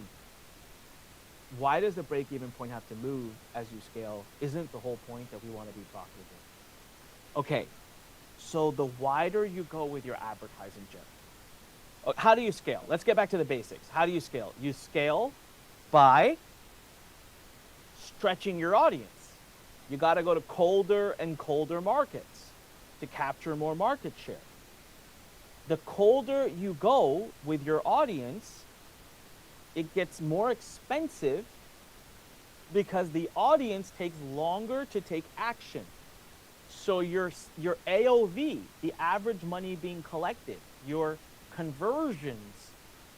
Why does the break-even point have to move as you scale? Isn't the whole point that we want to be profitable? Okay, so the wider you go with your advertising, Jim, how do you scale? Let's get back to the basics. How do you scale? You scale by stretching your audience. You got to go to colder and colder markets to capture more market share. The colder you go with your audience, it gets more expensive because the audience takes longer to take action. So your AOV, the average money being collected, your conversions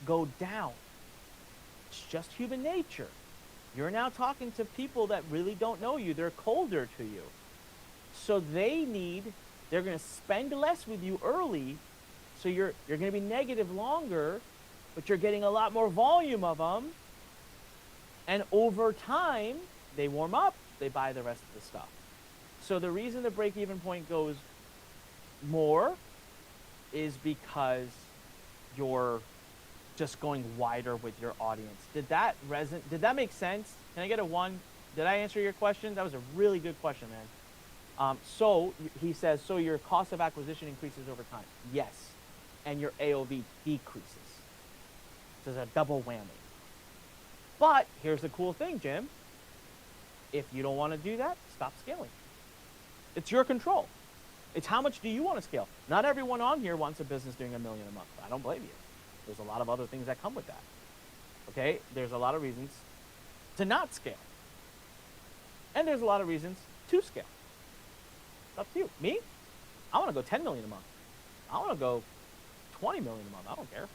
go down. It's just human nature. You're now talking to people that really don't know you. They're colder to you. So they're going to spend less with you early. So you're going to be negative longer, but you're getting a lot more volume of them. And over time, they warm up, they buy the rest of the stuff. So the reason the break-even point goes more is because you're just going wider with your audience. Did that make sense? Can I get a 1? Did I answer your question? That was a really good question, man. So he says, so your cost of acquisition increases over time. Yes. And your AOV decreases. So there's a double whammy. But here's the cool thing, Jim. If you don't want to do that, stop scaling. It's your control. It's how much do you want to scale? Not everyone on here wants a business doing $1 million a month. I don't blame you. There's a lot of other things that come with that. Okay? There's a lot of reasons to not scale. And there's a lot of reasons to scale. It's up to you. Me? I want to go 10 million a month. I want to go 20 million a month. I don't care.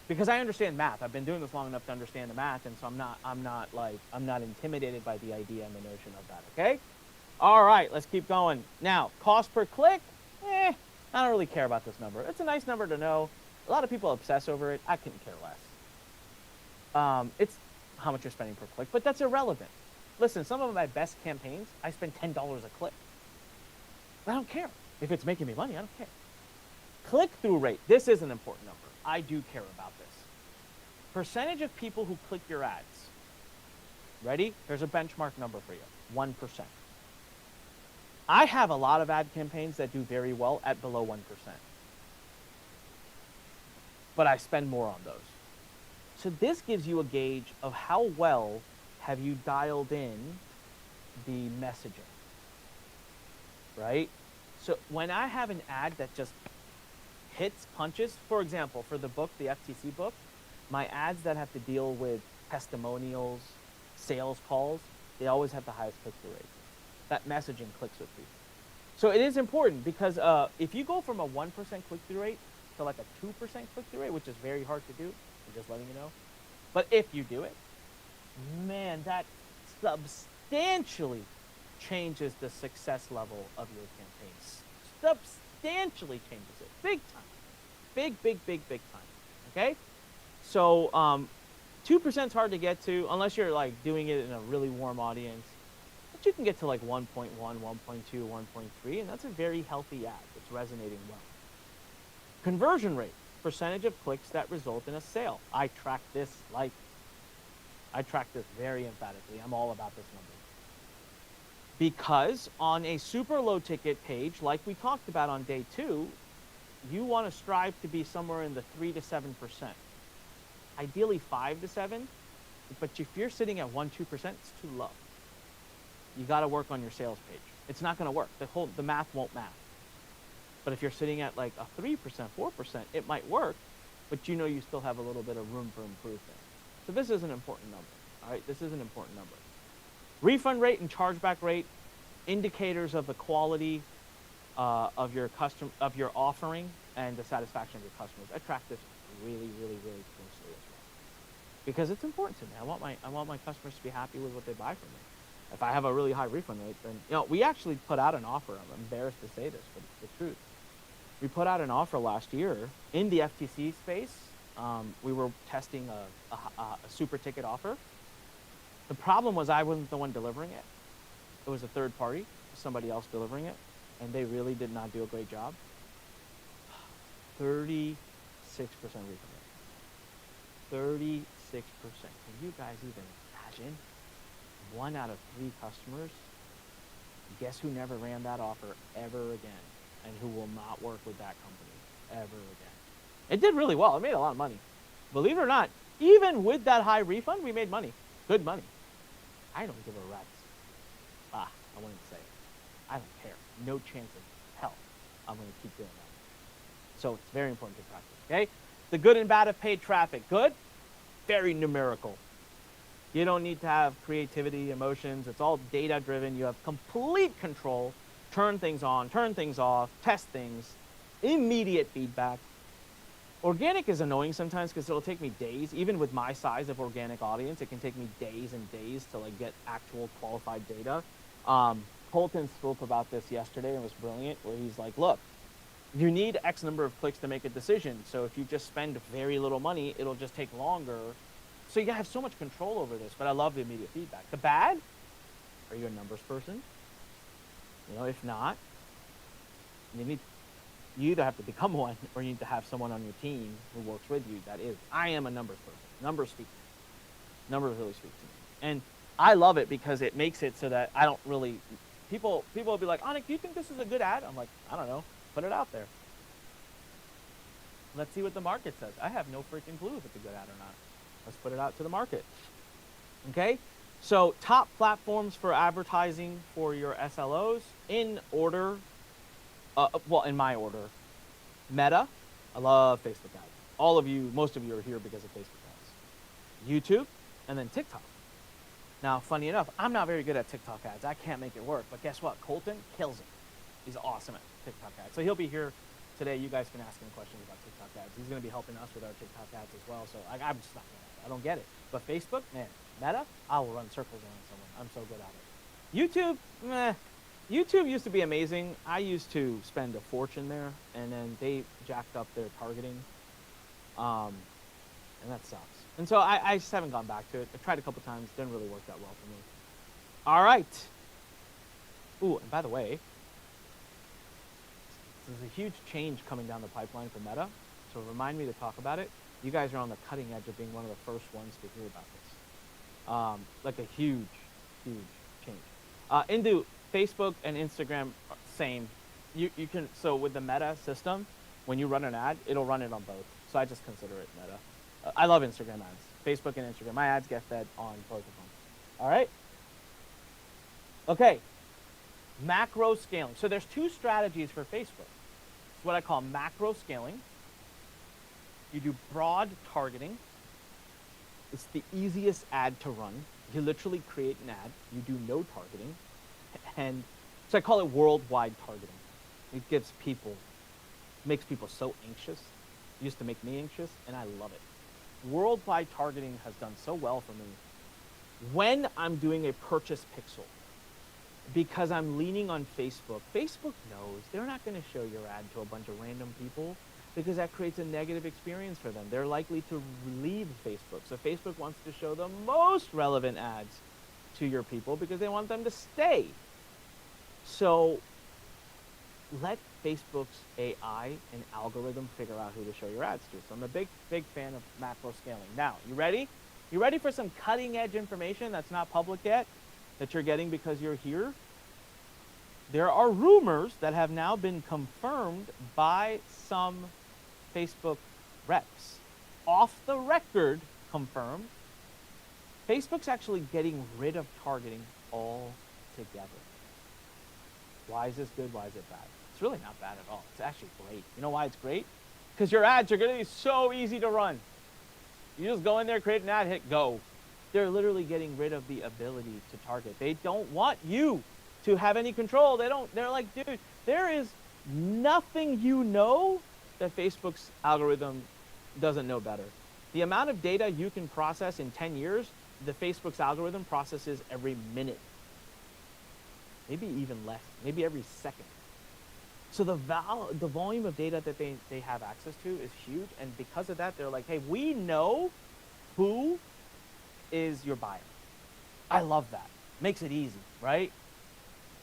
Because I understand math. I've been doing this long enough to understand the math, and so I'm not intimidated by the idea and the notion of that, okay? All right, let's keep going. Now, cost per click, I don't really care about this number. It's a nice number to know. A lot of people obsess over it. I couldn't care less. It's how much you're spending per click, but that's irrelevant. Listen, some of my best campaigns, I spend $10 a click. I don't care. If it's making me money, I don't care. Click-through rate, this is an important number. I do care about this. Percentage of people who click your ads. Ready? Here's a benchmark number for you, 1%. I have a lot of ad campaigns that do very well at below 1%. But I spend more on those. So this gives you a gauge of how well have you dialed in the messaging, right? So when I have an ad that just hits, punches, for example, for the book, the FTC book, my ads that have to deal with testimonials, sales calls, they always have the highest click-through rate. That messaging clicks with people. So it is important because if you go from a 1% click-through rate to like a 2% click-through rate, which is very hard to do, I'm just letting you know. But if you do it, man, that substantially changes the success level of your campaigns. Substantially changes it. Big time. Big time. Okay? So 2% is hard to get to unless you're like doing it in a really warm audience. But you can get to like 1.1, 1.2, 1.3, and that's a very healthy ad. It's resonating well. Conversion rate, percentage of clicks that result in a sale. I track this very emphatically. I'm all about this number. Because on a super low ticket page, like we talked about on day 2, you want to strive to be somewhere in the 3 to 7%. Ideally 5 to 7, but if you're sitting at 1-2%, it's too low. You got to work on your sales page. It's not going to work. The math won't math. But if you're sitting at like a 3%, 4%, it might work, but you know you still have a little bit of room for improvement. So this is an important number. All right, this is an important number. Refund rate and chargeback rate, indicators of the quality of your offering and the satisfaction of your customers. I track this really closely as well, because it's important to me. I want my customers to be happy with what they buy from me. If I have a really high refund rate, then we actually put out an offer. I'm embarrassed to say this, but it's the truth. We put out an offer last year in the FTC space. We were testing a super ticket offer. The problem was I wasn't the one delivering it. It was a third party, somebody else delivering it, and they really did not do a great job. 36% refund rate. 36%. Can you guys even imagine? 1 out of 3 customers. Guess who never ran that offer ever again, and who will not work with that company ever again? It did really well. It made a lot of money. Believe it or not, even with that high refund, we made money. Good money. I don't give a rat's. I wouldn't say it. I don't care. No chance of hell I'm going to keep doing that. So it's very important to practice, okay? The good and bad of paid traffic. Good, very numerical. You don't need to have creativity, emotions. It's all data-driven. You have complete control. Turn things on, turn things off, test things, immediate feedback. Organic is annoying sometimes because it'll take me days. Even with my size of organic audience, it can take me days and days to like get actual qualified data. Colton spoke about this yesterday and it was brilliant, where he's like, look, you need X number of clicks to make a decision. So if you just spend very little money, it'll just take longer. So you have so much control over this, but I love the immediate feedback. The bad, are you a numbers person? If not, you either have to become one or you need to have someone on your team who works with you that is. I am a numbers person. Numbers speak to me. Numbers really speak to me. And I love it because it makes it so that I don't really, people will be like, Anik, do you think this is a good ad? I'm like, I don't know. Put it out there. Let's see what the market says. I have no freaking clue if it's a good ad or not. Let's put it out to the market. Okay? So top platforms for advertising for your SLOs in order, in my order. Meta, I love Facebook ads. All of you, most of you are here because of Facebook ads. YouTube, and then TikTok. Now, funny enough, I'm not very good at TikTok ads. I can't make it work. But guess what? Colton kills it. He's awesome at TikTok ads. So he'll be here today. You guys can ask him questions about TikTok ads. He's going to be helping us with our TikTok ads as well. So I'm just not good at it. I don't get it. But Facebook, man, Meta, I will run circles around someone. I'm so good at it. YouTube, meh. YouTube used to be amazing. I used to spend a fortune there, and then they jacked up their targeting, and that sucks. And so I just haven't gone back to it. I tried a couple times. Didn't really work that well for me. All right. Ooh, and by the way, there's a huge change coming down the pipeline for Meta, so remind me to talk about it. You guys are on the cutting edge of being one of the first ones to hear about this. Like a huge change. Into Facebook and Instagram, same. You can, so with the Meta system, when you run an ad, it'll run it on both. So I just consider it Meta. I love Instagram ads. Facebook and Instagram. My ads get fed on both of them. All right? Okay, macro scaling. So there's two strategies for Facebook. It's what I call macro scaling. You do broad targeting. It's the easiest ad to run. You literally create an ad. You do no targeting. And so I call it worldwide targeting. It makes people so anxious. It used to make me anxious, and I love it. Worldwide targeting has done so well for me. When I'm doing a purchase pixel, because I'm leaning on Facebook, Facebook knows they're not going to show your ad to a bunch of random people because that creates a negative experience for them. They're likely to leave Facebook. So Facebook wants to show the most relevant ads to your people because they want them to stay. So let Facebook's AI and algorithm figure out who to show your ads to. So I'm a big fan of macro scaling. Now, you ready? You ready for some cutting edge information that's not public yet, that you're getting because you're here? There are rumors that have now been confirmed by some Facebook reps. Off the record, confirmed. Facebook's actually getting rid of targeting altogether. Why is this good? Why is it bad? It's really not bad at all. It's actually great. You know why it's great? Because your ads are going to be so easy to run. You just go in there, create an ad, hit go. They're literally getting rid of the ability to target. They don't want you to have any control. They're like, dude, there is nothing you know that Facebook's algorithm doesn't know better. The amount of data you can process in 10 years, the Facebook's algorithm processes every minute. Maybe even less, maybe every second. So the volume of data that they have access to is huge, and because of that, they're like, hey, we know who is your buyer. I love that. Makes it easy, right?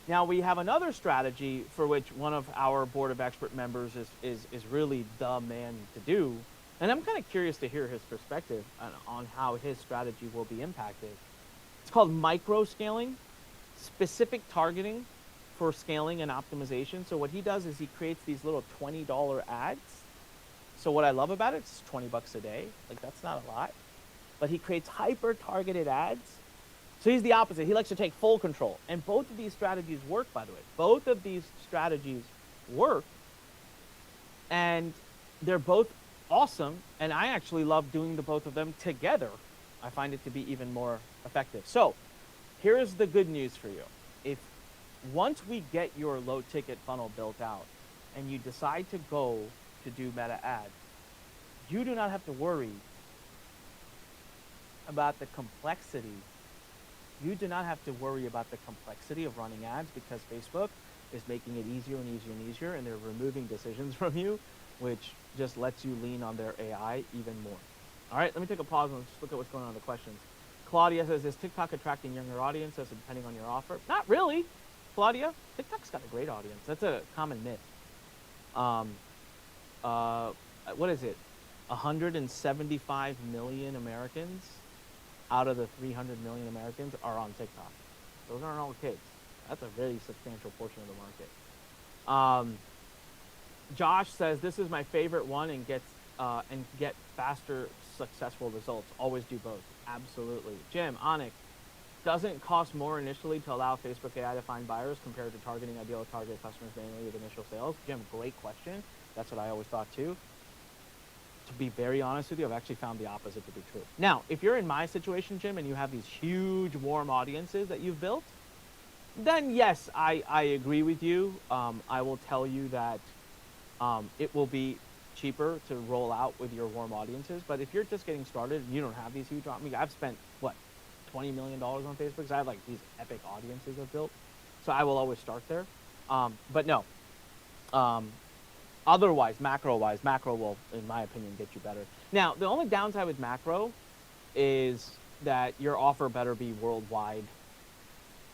Now we have another strategy for which one of our board of expert members is really the man to do, and I'm kind of curious to hear his perspective on how his strategy will be impacted. It's called micro scaling, specific targeting for scaling and optimization. So what he does is he creates these little $20 ads. So what I love about it, it's $20 a day. Like, that's not a lot. But he creates hyper-targeted ads. So he's the opposite. He likes to take full control. And both of these strategies work, by the way. Both of these strategies work. And they're both awesome. And I actually love doing the both of them together. I find it to be even more effective. So here's the good news for you. Once we get your low ticket funnel built out and you decide to go to do meta ads, you do not have to worry about the complexity. You do not have to worry about the complexity of running ads because Facebook is making it easier and easier and easier, and they're removing decisions from you, which just lets you lean on their AI even more. All right, let me take a pause and just look at what's going on in the questions. Claudia says, is TikTok attracting younger audiences depending on your offer? Not really. Claudia, TikTok's got a great audience. That's a common myth. What is it? 175 million Americans out of the 300 million Americans are on TikTok. Those aren't all kids. That's a very substantial portion of the market. Josh says, this is my favorite one and get faster, successful results. Always do both. Absolutely. Jim, Aniks, doesn't cost more initially to allow Facebook AI to find buyers compared to targeting ideal target customers mainly with initial sales? Jim, great question. That's what I always thought too. To be very honest with you, I've actually found the opposite to be true. Now, if you're in my situation, Jim, and you have these huge warm audiences that you've built, then yes, I agree with you. I will tell you that it will be cheaper to roll out with your warm audiences. But if you're just getting started and you don't have these huge, I mean, I've spent, what, $20 million on Facebook? So I have like these epic audiences I've built. So I will always start there. But no. Otherwise, macro-wise, macro will, in my opinion, get you better. Now, the only downside with macro is that your offer better be worldwide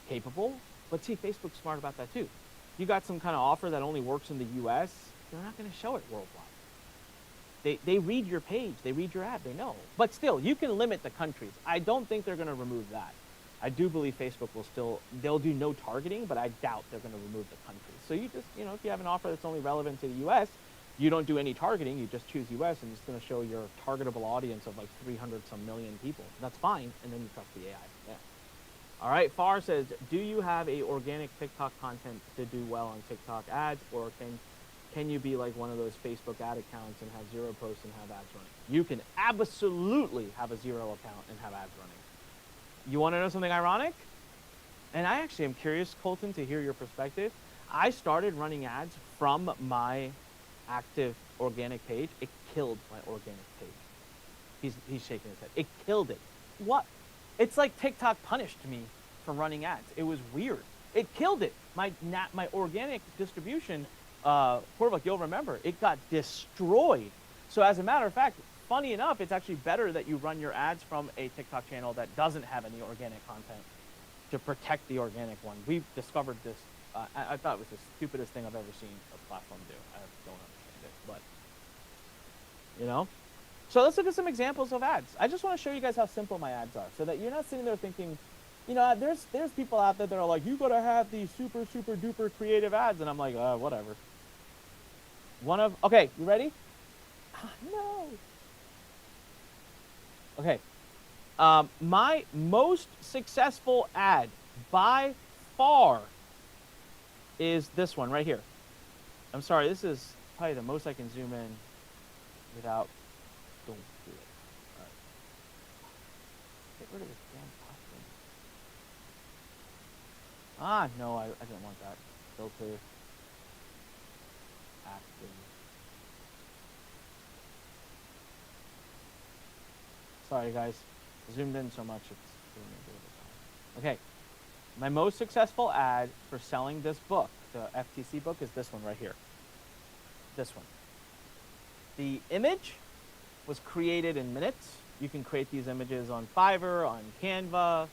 capable. But see, Facebook's smart about that too. You got some kind of offer that only works in the US, they're not going to show it worldwide. They read your page, they read your ad, they know. But still, you can limit the countries. I don't think they're going to remove that. I do believe Facebook will still, they'll do no targeting, but I doubt they're going to remove the countries. So you just, if you have an offer that's only relevant to the US, you don't do any targeting, you just choose US, and it's going to show your targetable audience of like 300 some million people. That's fine, and then you trust the AI. Yeah. All right, Far says, do you have a organic TikTok content to do well on TikTok ads, or can you be like one of those Facebook ad accounts and have 0 posts and have ads running? You can absolutely have a 0 account and have ads running. You want to know something ironic? And I actually am curious, Colton, to hear your perspective. I started running ads from my active organic page. It killed my organic page. He's shaking his head. It killed it. What? It's like TikTok punished me for running ads. It was weird. It killed it. My organic distribution, Corvuk, you'll remember, it got destroyed. So as a matter of fact, funny enough, it's actually better that you run your ads from a TikTok channel that doesn't have any organic content to protect the organic one. We've discovered this. I thought it was the stupidest thing I've ever seen a platform do. I don't understand it, but you know. So let's look at some examples of ads. I just want to show you guys how simple my ads are, so that you're not sitting there thinking, you know, there's people out there that are like, you gotta have these super duper creative ads, and I'm like, whatever. Okay, you ready? No. Okay. My most successful ad by far is this one right here. I'm sorry, this is probably the most I can zoom in without. Don't do it. All right. Get rid of this damn costume. No, I didn't want that. Filter. Active. Sorry, guys. Zoomed in so much, it's doing me a bit of a time. Okay. My most successful ad for selling this book, the FTC book, is this one right here. This one. The image was created in minutes. You can create these images on Fiverr, on Canva.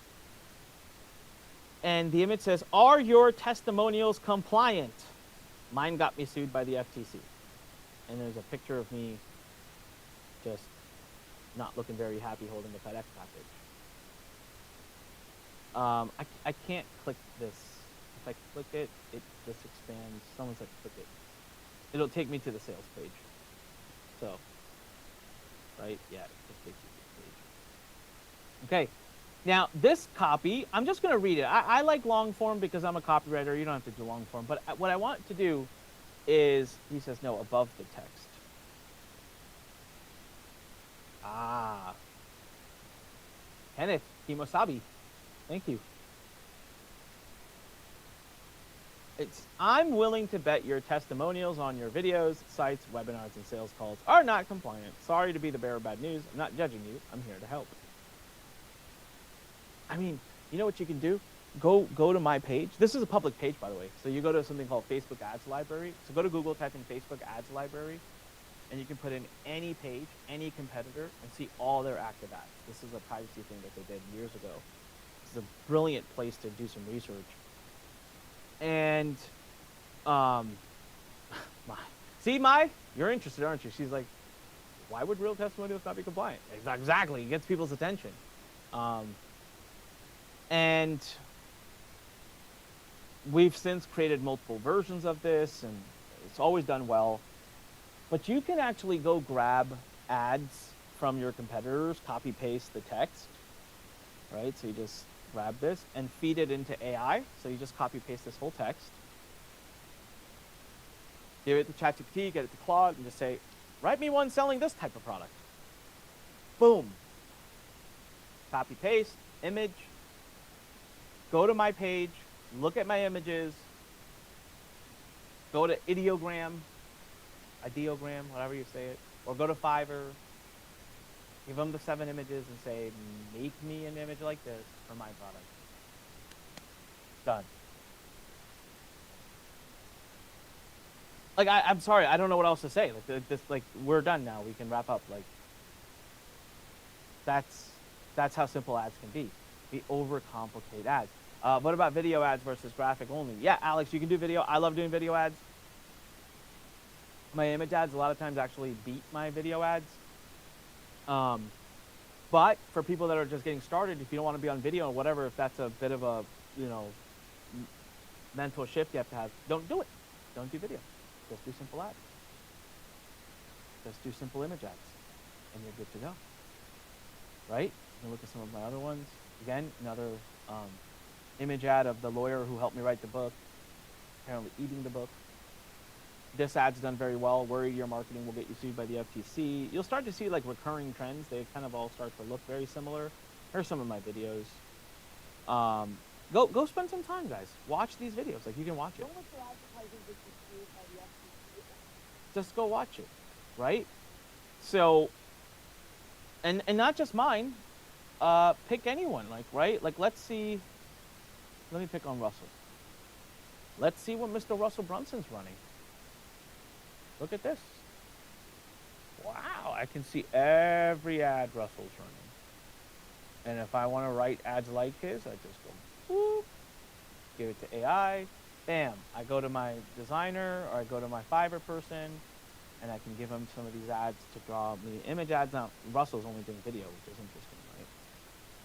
And the image says, are your testimonials compliant? Mine got me sued by the FTC. And there's a picture of me just not looking very happy holding a FedEx package. I can't click this. If I click it, it just expands. Someone said click it. It'll take me to the sales page. So, right? Yeah, it just takes you to the page. Okay. Now, this copy, I'm just going to read it. I like long form because I'm a copywriter. You don't have to do long form. But what I want to do is, he says, no, above the text. Kenneth Kimosabi. Thank you. I'm willing to bet your testimonials on your videos, sites, webinars, and sales calls are not compliant. Sorry to be the bearer of bad news. I'm not judging you. I'm here to help. I mean, you know what you can do? Go to my page. This is a public page, by the way. So you go to something called Facebook Ads Library. So go to Google, type in Facebook Ads Library, and you can put in any page, any competitor, and see all their active ads. This is a privacy thing that they did years ago. This is a brilliant place to do some research. And, you're interested, aren't you? She's like, why would real testimonials not be compliant? Exactly, it gets people's attention. And we've since created multiple versions of this, and it's always done well. But you can actually go grab ads from your competitors, copy paste the text, right? So you just grab this and feed it into AI. So you just copy paste this whole text. Give it to ChatGPT, get it to Claude, and just say, write me one selling this type of product. Boom. Copy paste, image. Go to my page, look at my images. Go to ideogram, whatever you say it, or go to Fiverr. Give them the 7 images and say, make me an image like this for my product. Done. Like, I'm sorry, I don't know what else to say. Like, we're done now. We can wrap up. Like, that's how simple ads can be. We overcomplicate ads. What about video ads versus graphic only? Yeah, Alex, you can do video. I love doing video ads. My image ads a lot of times actually beat my video ads. But for people that are just getting started, if you don't want to be on video or whatever, if that's a bit of a, mental shift you have to have, don't do it. Don't do video. Just do simple ads. Just do simple image ads, and you're good to go. Right? You can look at some of my other ones. Again, another image ad of the lawyer who helped me write the book, apparently eating the book. This ad's done very well. Worry your marketing will get you sued by the FTC. You'll start to see like recurring trends. They kind of all start to look very similar. Here's some of my videos. Go spend some time, guys. Watch these videos. Like, you can watch it. Just go watch it, right? So, and not just mine. Pick anyone, like, right? Like, let's see. Let me pick on Russell. Let's see what Mr. Russell Brunson's running. Look at this. Wow, I can see every ad Russell's running. And if I want to write ads like his, I just go, whoop, give it to AI, bam. I go to my designer or I go to my Fiverr person, and I can give him some of these ads to draw me image ads. Now, Russell's only doing video, which is interesting, right?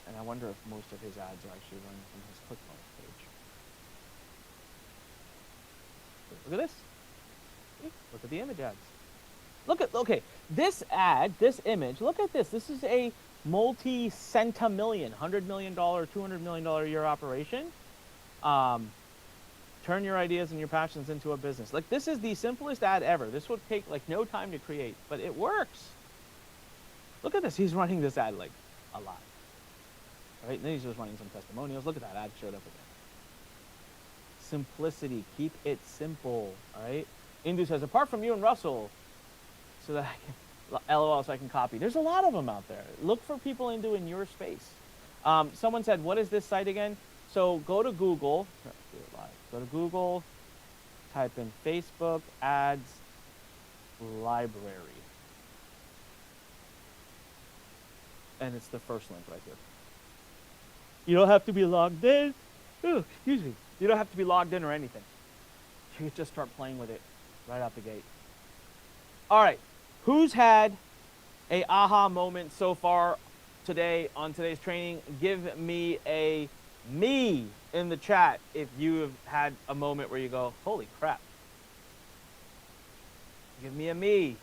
And I wonder if most of his ads are actually running from his ClickFunnels page. Look at this. Look at the image ads. Okay, this ad, this image, look at this. This is a multi-centimillion, $100 million, $200 million a year operation. Turn your ideas and your passions into a business. Like, this is the simplest ad ever. This would take like no time to create, but it works. Look at this. He's running this ad like a lot. Right? And then he's just running some testimonials. Look at that ad showed up again. Simplicity. Keep it simple. All right? Indu says, apart from you and Russell, so that I can, LOL, so I can copy. There's a lot of them out there. Look for people Indu in your space. Someone said, what is this site again? So go to Google. Go to Google, type in Facebook Ads Library. And it's the first link right here. You don't have to be logged in. Ooh, excuse me. You don't have to be logged in or anything. You just start playing with it right out the gate. All right. Who's had a aha moment so far today on today's training? Give me a me in the chat if you have had a moment where you go, holy crap. Give me a me.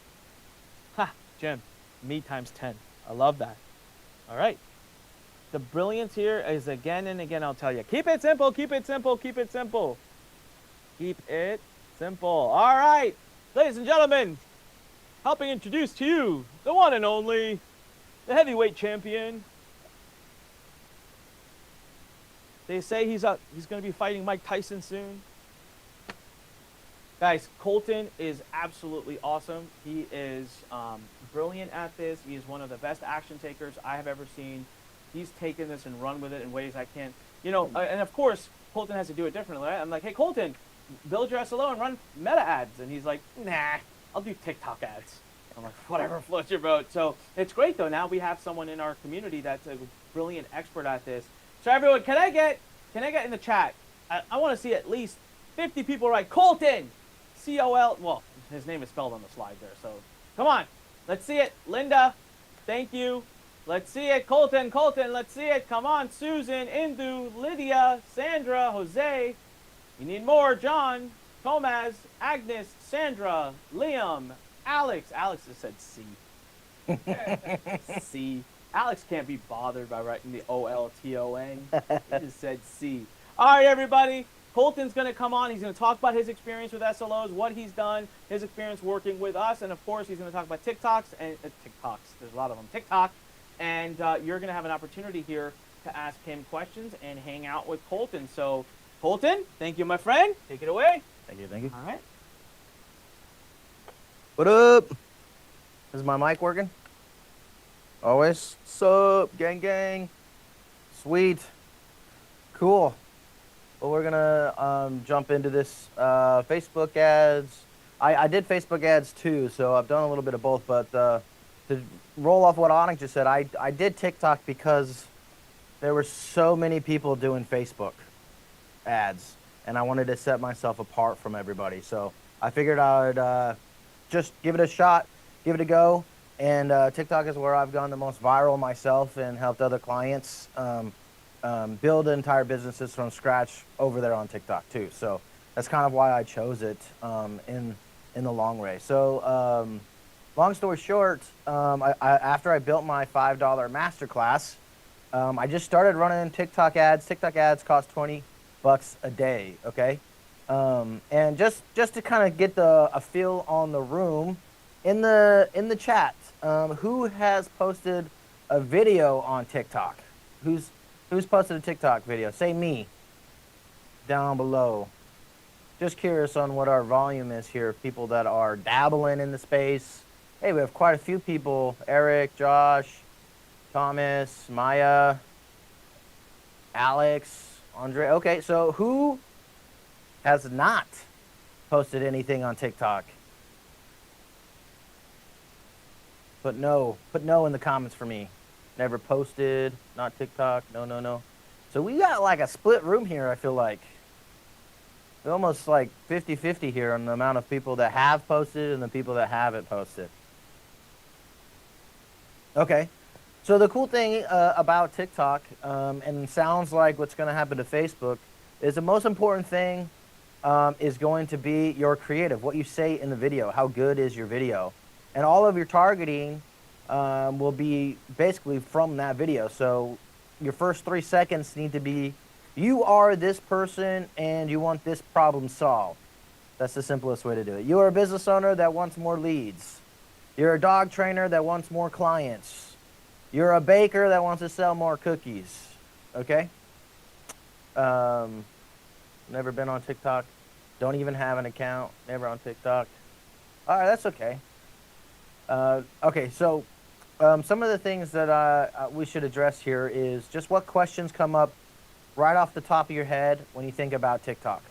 Ha, Jim, me times 10. I love that. All right. The brilliance here is again and again, I'll tell you, keep it simple, keep it simple, keep it simple. Keep it simple. All right, ladies and gentlemen, helping introduce to you the one and only, the heavyweight champion. They say he's going to be fighting Mike Tyson soon. Guys, Colton is absolutely awesome. He is brilliant at this. He is one of the best action takers I have ever seen. He's taken this and run with it in ways I can't. You know, and of course, Colton has to do it differently, right? I'm like, hey, Colton, build your SLO and run meta ads. And he's like, nah, I'll do TikTok ads. I'm like, whatever floats your boat. So it's great, though. Now we have someone in our community that's a brilliant expert at this. So everyone, can I get in the chat? I want to see at least 50 people write Colton, C-O-L. Well, his name is spelled on the slide there. So come on, let's see it. Linda, thank you. Let's see it. Colton, let's see it. Come on, Susan, Indu, Lydia, Sandra, Jose. You need more. John, Tomaz, Agnes, Sandra, Liam, Alex. Alex just said C. C. Alex can't be bothered by writing the O-L-T-O-N. He just said C. All right, everybody. Colton's going to come on. He's going to talk about his experience with SLOs, what he's done, his experience working with us, and, of course, he's going to talk about TikToks. And TikToks. There's a lot of them. TikTok. And you're going to have an opportunity here to ask him questions and hang out with Colton. So, Colton, thank you, my friend. Take it away. Thank you, thank you. All right. What up? Is my mic working? Always. Sup, gang, gang. Sweet. Cool. Well, we're gonna jump into this Facebook ads. I did Facebook ads too, so I've done a little bit of both. But to roll off what Aniks just said, I did TikTok because there were so many people doing Facebook ads, and I wanted to set myself apart from everybody. So I figured I'd just give it a shot, give it a go. And TikTok is where I've gone the most viral myself and helped other clients build entire businesses from scratch over there on TikTok too. So that's kind of why I chose it in the long race. So long story short, after I built my $5 masterclass, I just started running TikTok ads. TikTok ads cost $20 a day. Okay. And just to kind of get a feel on the room, in the chat, who has posted a video on TikTok? Who's posted a TikTok video? Say me down below. Just curious on what our volume is here. People that are dabbling in the space. Hey, we have quite a few people. Eric, Josh, Thomas, Maya, Alex, Andre. Okay, so who has not posted anything on TikTok? Put no in the comments for me. Never posted, not TikTok. No. So we got like a split room here, I feel like. We're almost like 50-50 here on the amount of people that have posted and the people that haven't posted. Okay. So the cool thing about TikTok, and sounds like what's going to happen to Facebook, is the most important thing is going to be your creative, what you say in the video, how good is your video. And all of your targeting will be basically from that video. So your first 3 seconds need to be, you are this person and you want this problem solved. That's the simplest way to do it. You are a business owner that wants more leads. You're a dog trainer that wants more clients. You're a baker that wants to sell more cookies. Okay? Never been on TikTok. Don't even have an account. Never on TikTok. All right, that's okay. Okay, so some of the things that we should address here is just what questions come up right off the top of your head when you think about TikTok,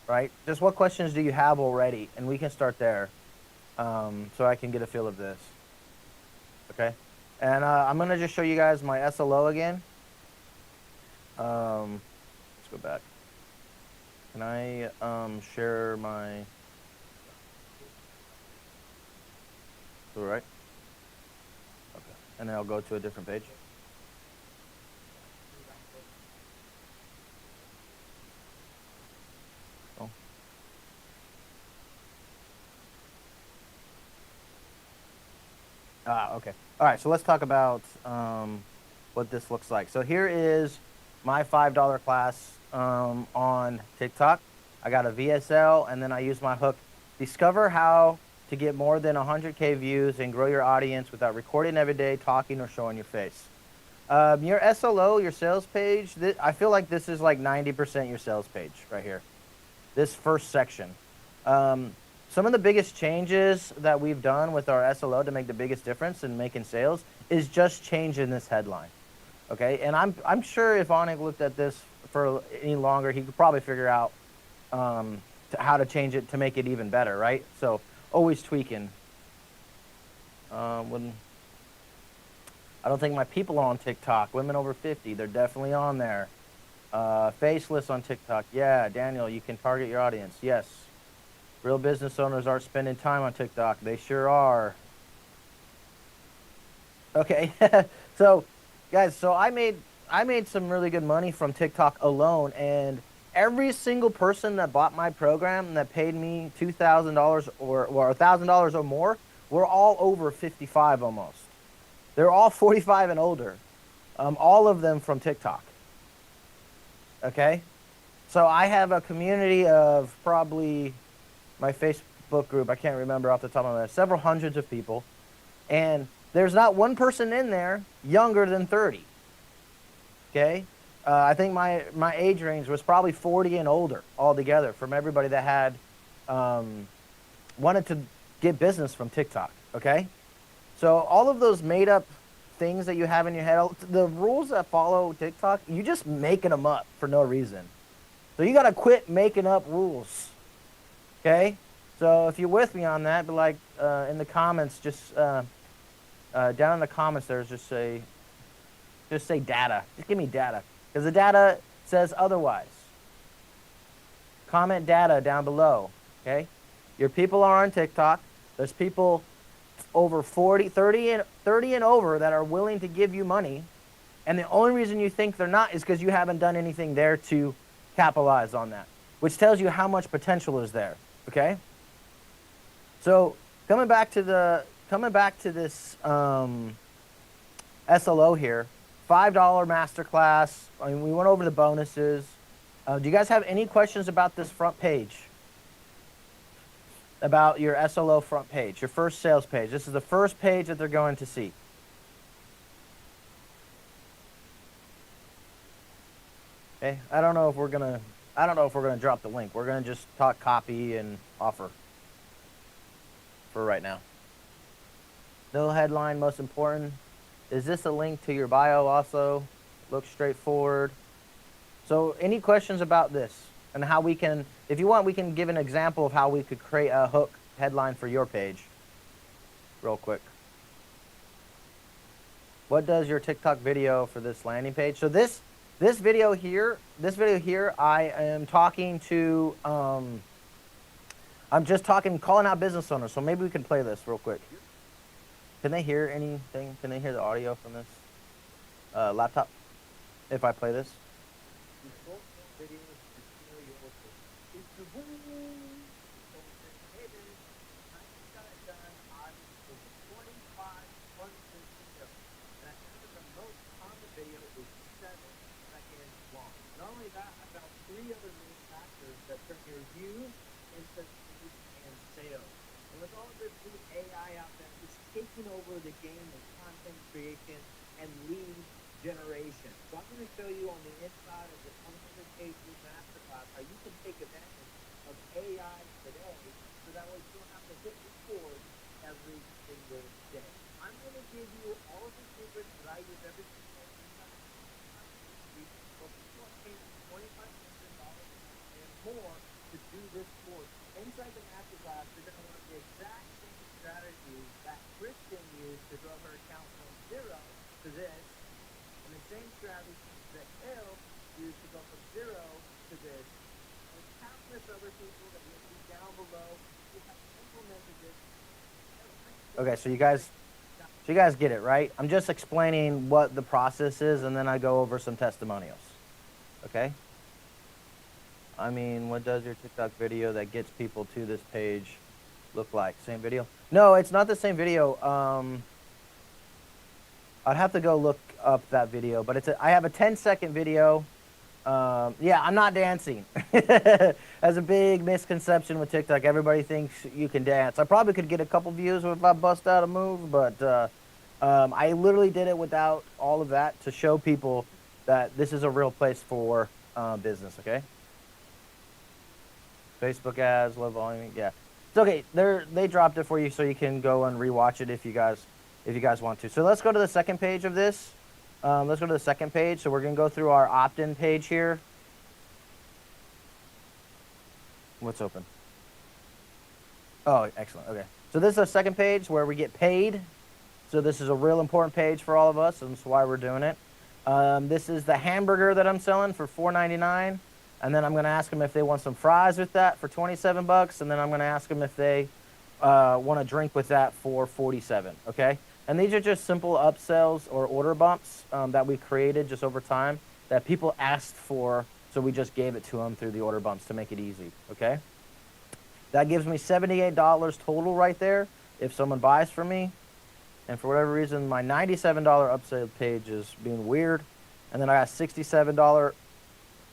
right? Just what questions do you have already? And we can start there so I can get a feel of this, okay? And I'm going to just show you guys my SLO again. Let's go back. Can I share my... All right. Okay. And then I'll go to a different page. Oh. Okay. All right, so let's talk about what this looks like. So here is my $5 class on TikTok. I got a VSL, and then I use my hook. Discover how to get more than 100K views and grow your audience without recording every day, talking, or showing your face. Your SLO, your sales page, I feel like this is like 90% your sales page right here. This first section. Some of the biggest changes that we've done with our SLO to make the biggest difference in making sales is just changing this headline. Okay, and I'm sure if Aniks looked at this for any longer, he could probably figure out how to change it to make it even better, right? So always tweaking. I don't think my people are on TikTok. Women over 50, they're definitely on there. Faceless on TikTok. Yeah, Daniel, you can target your audience. Yes. Real business owners aren't spending time on TikTok. They sure are. Okay, so guys, so I made some really good money from TikTok alone, and every single person that bought my program and that paid me $2,000 or $1,000 or more were all over 55 almost. They're all 45 and older. All of them from TikTok. Okay? So I have a community of probably my Facebook group, I can't remember off the top of my head, several hundreds of people. And there's not one person in there younger than 30. Okay? I think my age range was probably 40 and older altogether from everybody that had wanted to get business from TikTok. Okay? So all of those made up things that you have in your head, the rules that follow TikTok, you just making them up for no reason. So you got to quit making up rules. Okay? So if you're with me on that, but like in the comments, just down in the comments there, just say data. Just give me data. Because the data says otherwise. Comment data down below. Okay? Your people are on TikTok. There's people over 40, 30 and over that are willing to give you money. And the only reason you think they're not is because you haven't done anything there to capitalize on that, which tells you how much potential is there. Okay? So coming back to this SLO here, $5 masterclass. I mean, we went over the bonuses. Do you guys have any questions about this front page? About your SLO front page, your first sales page. This is the first page that they're going to see. Okay, I don't know if we're gonna drop the link. We're gonna just talk copy and offer for right now. No headline, most important. Is this a link to your bio also? Looks straightforward. So any questions about this and how we can, if you want, we can give an example of how we could create a hook headline for your page real quick. What does your TikTok video for this landing page? So this video here, I am talking to, I'm just calling out business owners. So maybe we can play this real quick. Can they hear anything? Can they hear the audio from this laptop if I play this? Over the game of content creation and lead generation. So I'm going to show you on the inside of the 100 pages masterclass how you can take advantage of AI today so that way you don't have to hit record every single day. I'm going to give you all of the secrets that I use every single day. But people are paying $2,500 and more to do this course. Inside the masterclass, you're going to learn the exact same strategies that Kristen used to grow her account from 0 to this, and the same strategies that Elle used to go from 0 to this, and countless other people that you'll see down below who have implemented this. Okay, so you guys get it, right? I'm just explaining what the process is, and then I go over some testimonials. Okay? I mean, what does your TikTok video that gets people to this page look like? Same video? No, it's not the same video. I'd have to go look up that video, but I have a 10-second video. Yeah, I'm not dancing. That's a big misconception with TikTok. Everybody thinks you can dance. I probably could get a couple views if I bust out a move, but I literally did it without all of that to show people that this is a real place for business, okay? Facebook ads, low volume, yeah. It's okay. They dropped it for you, so you can go and rewatch it if you guys want to. So let's go to the second page of this. Let's go to the second page. So we're gonna go through our opt-in page here. What's open? Oh, excellent. Okay. So this is the second page where we get paid. So this is a real important page for all of us, and that's why we're doing it. This is the hamburger that I'm selling for $4.99. And then I'm going to ask them if they want some fries with that for 27 bucks. And then I'm going to ask them if they want a drink with that for 47. Okay. And these are just simple upsells or order bumps that we created just over time that people asked for. So we just gave it to them through the order bumps to make it easy. Okay. That gives me $78 total right there if someone buys from me. And for whatever reason, my $97 upsell page is being weird. And then I got $67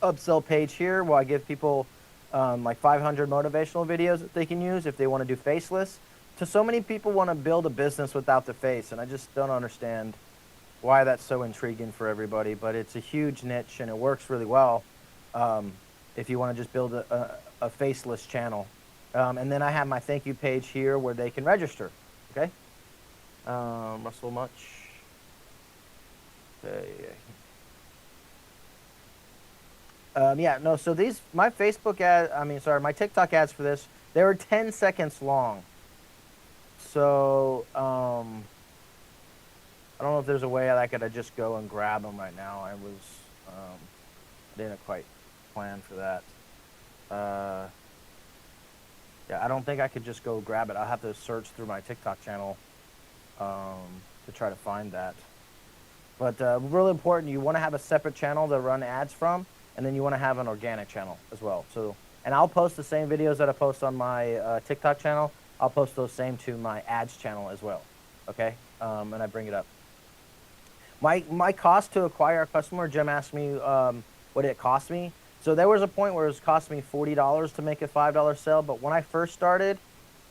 upsell page here where I give people like 500 motivational videos that they can use if they want to do faceless. So many people want to build a business without the face, and I just don't understand why that's so intriguing for everybody, but it's a huge niche and it works really well if you want to just build a faceless channel. And then I have my thank you page here where they can register. Okay. Russell Much. Okay. Yeah, no, so my my TikTok ads for this, they were 10 seconds long. So, I don't know if there's a way that I could just go and grab them right now. I didn't quite plan for that. Yeah, I don't think I could just go grab it. I'll have to search through my TikTok channel to try to find that. But really important, you want to have a separate channel to run ads from. And then you want to have an organic channel as well. So, and I'll post the same videos that I post on my TikTok channel. I'll post those same to my ads channel as well. Okay, and I bring it up. My cost to acquire a customer, Jim asked me what it cost me. So there was a point where it was costing me $40 to make a $5 sale, but when I first started,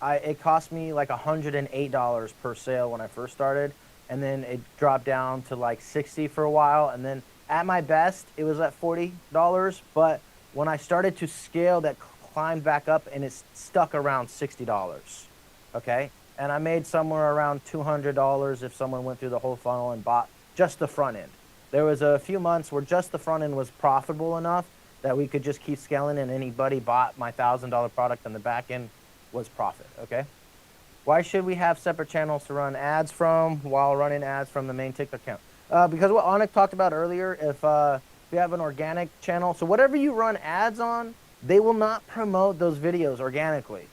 it cost me like $108 per sale when I first started, and then it dropped down to like 60 for a while, and then at my best it was at $40, but when I started to scale, that climbed back up and it's stuck around $60. Okay, and I made somewhere around $200 if someone went through the whole funnel and bought just the front end. There was a few months where just the front end was profitable enough that we could just keep scaling, and anybody bought my $1,000 product and the back end was profit. Okay, why should we have separate channels to run ads from while running ads from the main TikTok account? Because what Anik talked about earlier, if you have an organic channel, so whatever you run ads on, they will not promote those videos organically.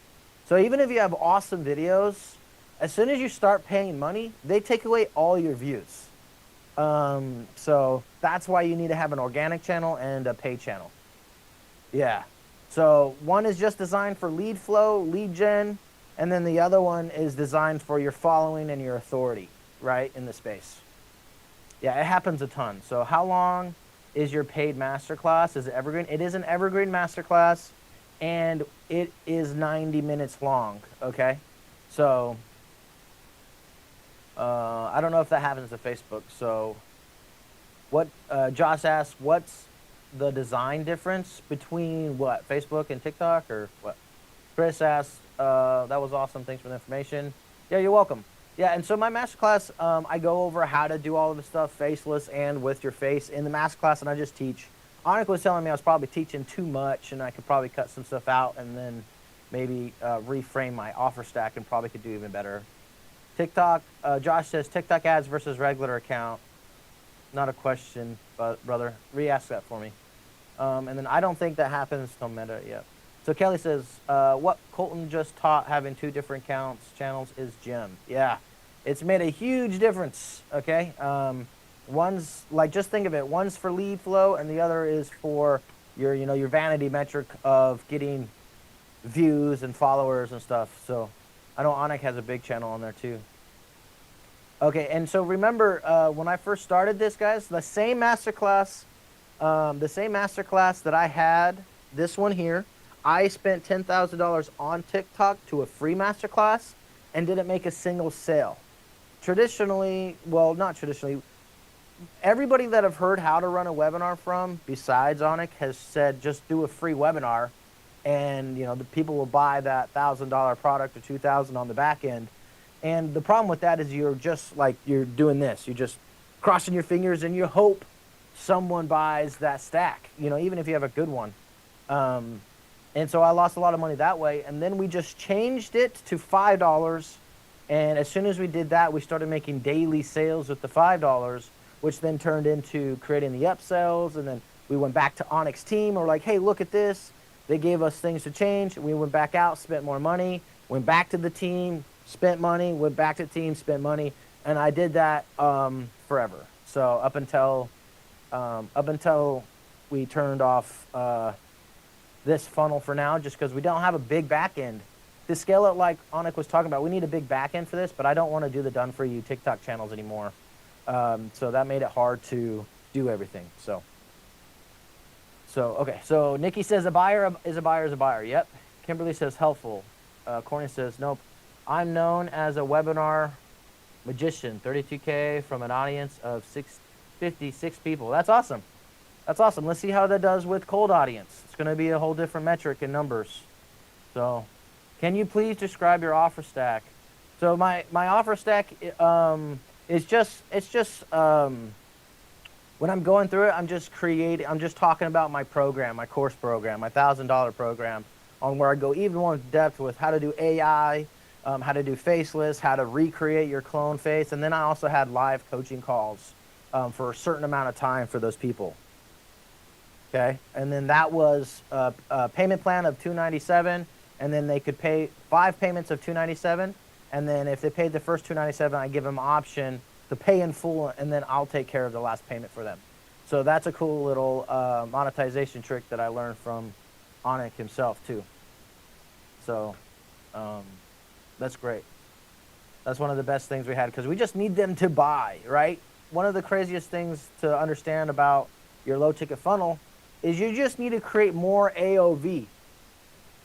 So even if you have awesome videos, as soon as you start paying money, they take away all your views. So that's why you need to have an organic channel and a paid channel. Yeah. So one is just designed for lead flow, lead gen, and then the other one is designed for your following and your authority, right, in the space. Yeah, it happens a ton. So how long is your paid masterclass? Is it evergreen? It is an evergreen masterclass, and it is 90 minutes long, okay? So I don't know if that happens to Facebook. So what Josh asked, what's the design difference between what, Facebook and TikTok, or what? Chris asked, that was awesome. Thanks for the information. Yeah, you're welcome. Yeah, and so my masterclass, I go over how to do all of the stuff faceless and with your face in the masterclass, and I just teach. Anik was telling me I was probably teaching too much, and I could probably cut some stuff out and then maybe reframe my offer stack and probably could do even better. TikTok, Josh says TikTok ads versus regular account. Not a question, but brother, re-ask that for me. And then I don't think that happens no matter yet. So Kelly says, what Colton just taught having two different channels is Jim. Yeah, it's made a huge difference, okay? One's, like, just think of it, one's for lead flow and the other is for your, your vanity metric of getting views and followers and stuff. So I know Anik has a big channel on there too. Okay, and so remember, when I first started this, guys, the same masterclass that I had, this one here, I spent $10,000 on TikTok to a free masterclass and didn't make a single sale. Traditionally, well, not traditionally, everybody that I've heard how to run a webinar from, besides Anik, has said just do a free webinar, and the people will buy that $1,000 product or $2,000 on the back end. And the problem with that is you're just like, you're doing this, you're just crossing your fingers and you hope someone buys that stack, even if you have a good one. And so I lost a lot of money that way. And then we just changed it to $5. And as soon as we did that, we started making daily sales with the $5, which then turned into creating the upsells. And then we went back to Anik's team. We're like, hey, look at this. They gave us things to change. We went back out, spent more money, went back to the team, spent money, went back to the team, spent money. And I did that forever. So up until we turned off this funnel for now, just because we don't have a big back end. To scale it like Anik was talking about, we need a big back end for this, but I don't want to do the done for you TikTok channels anymore. So that made it hard to do everything. So okay. So Nikki says a buyer is a buyer is a buyer. Yep. Kimberly says helpful. Corny says nope. I'm known as a webinar magician, 32K from an audience of 56 people. That's awesome. That's awesome. Let's see how that does with cold audience. It's going to be a whole different metric in numbers. So can you please describe your offer stack? So my offer stack is just when I'm going through it, I'm just talking about my program, my course program, my $1,000 program, on where I go even more in depth with how to do AI, how to do faceless, how to recreate your clone face. And then I also had live coaching calls for a certain amount of time for those people. Okay, and then that was a payment plan of $297, and then they could pay 5 payments of $297, and then if they paid the first $297, I give them an option to pay in full, and then I'll take care of the last payment for them. So that's a cool little monetization trick that I learned from Anik himself too. So that's great. That's one of the best things we had, because we just need them to buy, right? one of the craziest things to understand about your low ticket funnel is you just need to create more AOV,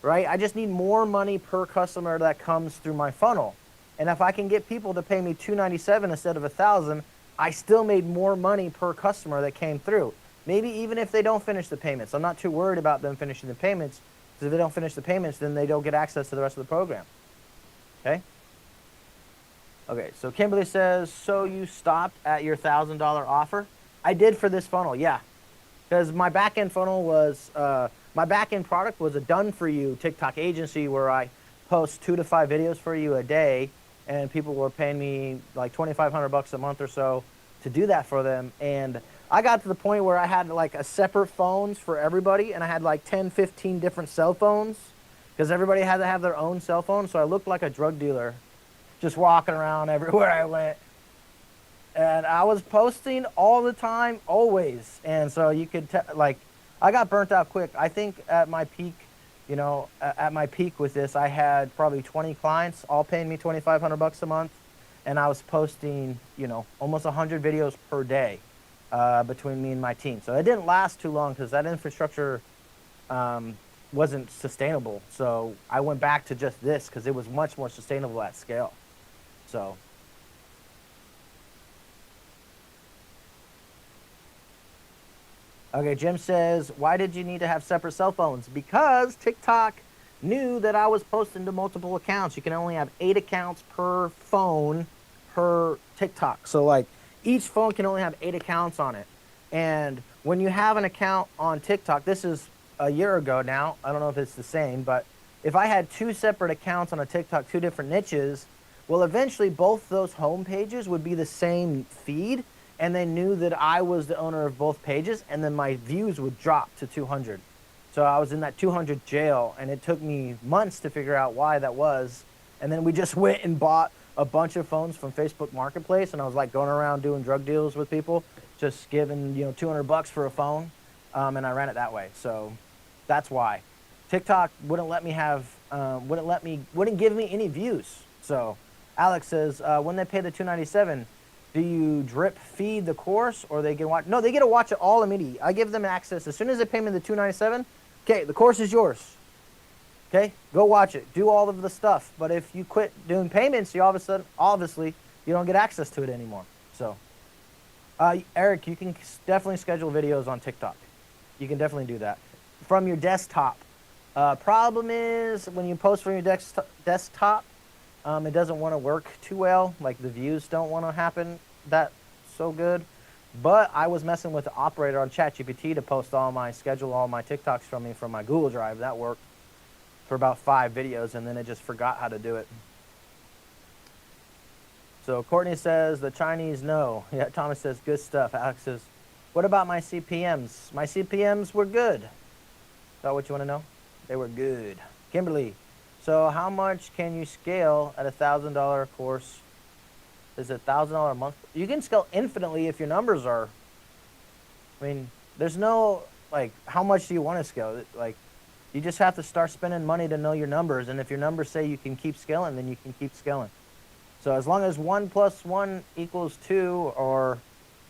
right? I just need more money per customer that comes through my funnel. And if I can get people to pay me $297 instead of $1,000, I still made more money per customer that came through. Maybe even if they don't finish the payments. I'm not too worried about them finishing the payments, because if they don't finish the payments, then they don't get access to the rest of the program. Okay? Okay, so Kimberly says, so you stopped at your $1,000 offer? I did for this funnel, yeah. Because my back-end funnel was, my back-end product was a done-for-you TikTok agency where I post 2 to 5 videos for you a day, and people were paying me like $2,500 a month or so to do that for them. And I got to the point where I had like a separate phones for everybody, and I had like 10, 15 different cell phones because everybody had to have their own cell phone. So I looked like a drug dealer just walking around everywhere I went. And I was posting all the time, always. And so you could, like, I got burnt out quick. I think at my peak, you know, at my peak with this, I had probably 20 clients, all paying me $2,500 a month. And I was posting, you know, almost 100 videos per day between me and my team. So it didn't last too long because that infrastructure wasn't sustainable. So I went back to just this because it was much more sustainable at scale. So. Okay, Jim says, why did you need to have separate cell phones? Because TikTok knew that I was posting to multiple accounts. You can only have 8 accounts per phone per TikTok. So like each phone can only have 8 accounts on it. And when you have an account on TikTok, this is a year ago now. I don't know if it's the same, but if I had 2 separate accounts on a TikTok, 2 different niches, well, eventually both those home pages would be the same feed. And they knew that I was the owner of both pages, and then my views would drop to 200. So I was in that 200 jail, and it took me months to figure out why that was. And then we just went and bought a bunch of phones from Facebook Marketplace, and I was like going around doing drug deals with people, just giving, you know, $200 for a phone, and I ran it that way. So that's why. TikTok wouldn't let me have, wouldn't give me any views. So Alex says, when they pay the $297, do you drip feed the course, or they get watch? No, they get to watch it all immediately. I give them access as soon as they pay me the $297. Okay, the course is yours. Okay, go watch it. Do all of the stuff. But if you quit doing payments, you all of a sudden, obviously, you don't get access to it anymore. So, Eric, you can definitely schedule videos on TikTok. You can definitely do that from your desktop. Problem is when you post from your desktop. It doesn't want to work too well. Like the views don't want to happen that so good. But I was messing with the operator on ChatGPT to schedule all my TikToks from me from my Google Drive. That worked for about 5 videos, and then it just forgot how to do it. So Courtney says the Chinese know. Yeah, Thomas says good stuff. Alex says, what about my CPMs? My CPMs were good. Is that what you want to know? They were good. Kimberly. So how much can you scale at $1,000 course? Is it $1,000 a month? You can scale infinitely if your numbers are, I mean, there's no, like, how much do you want to scale? Like, you just have to start spending money to know your numbers. And if your numbers say you can keep scaling, then you can keep scaling. So as long as 1 + 1 = 2, or,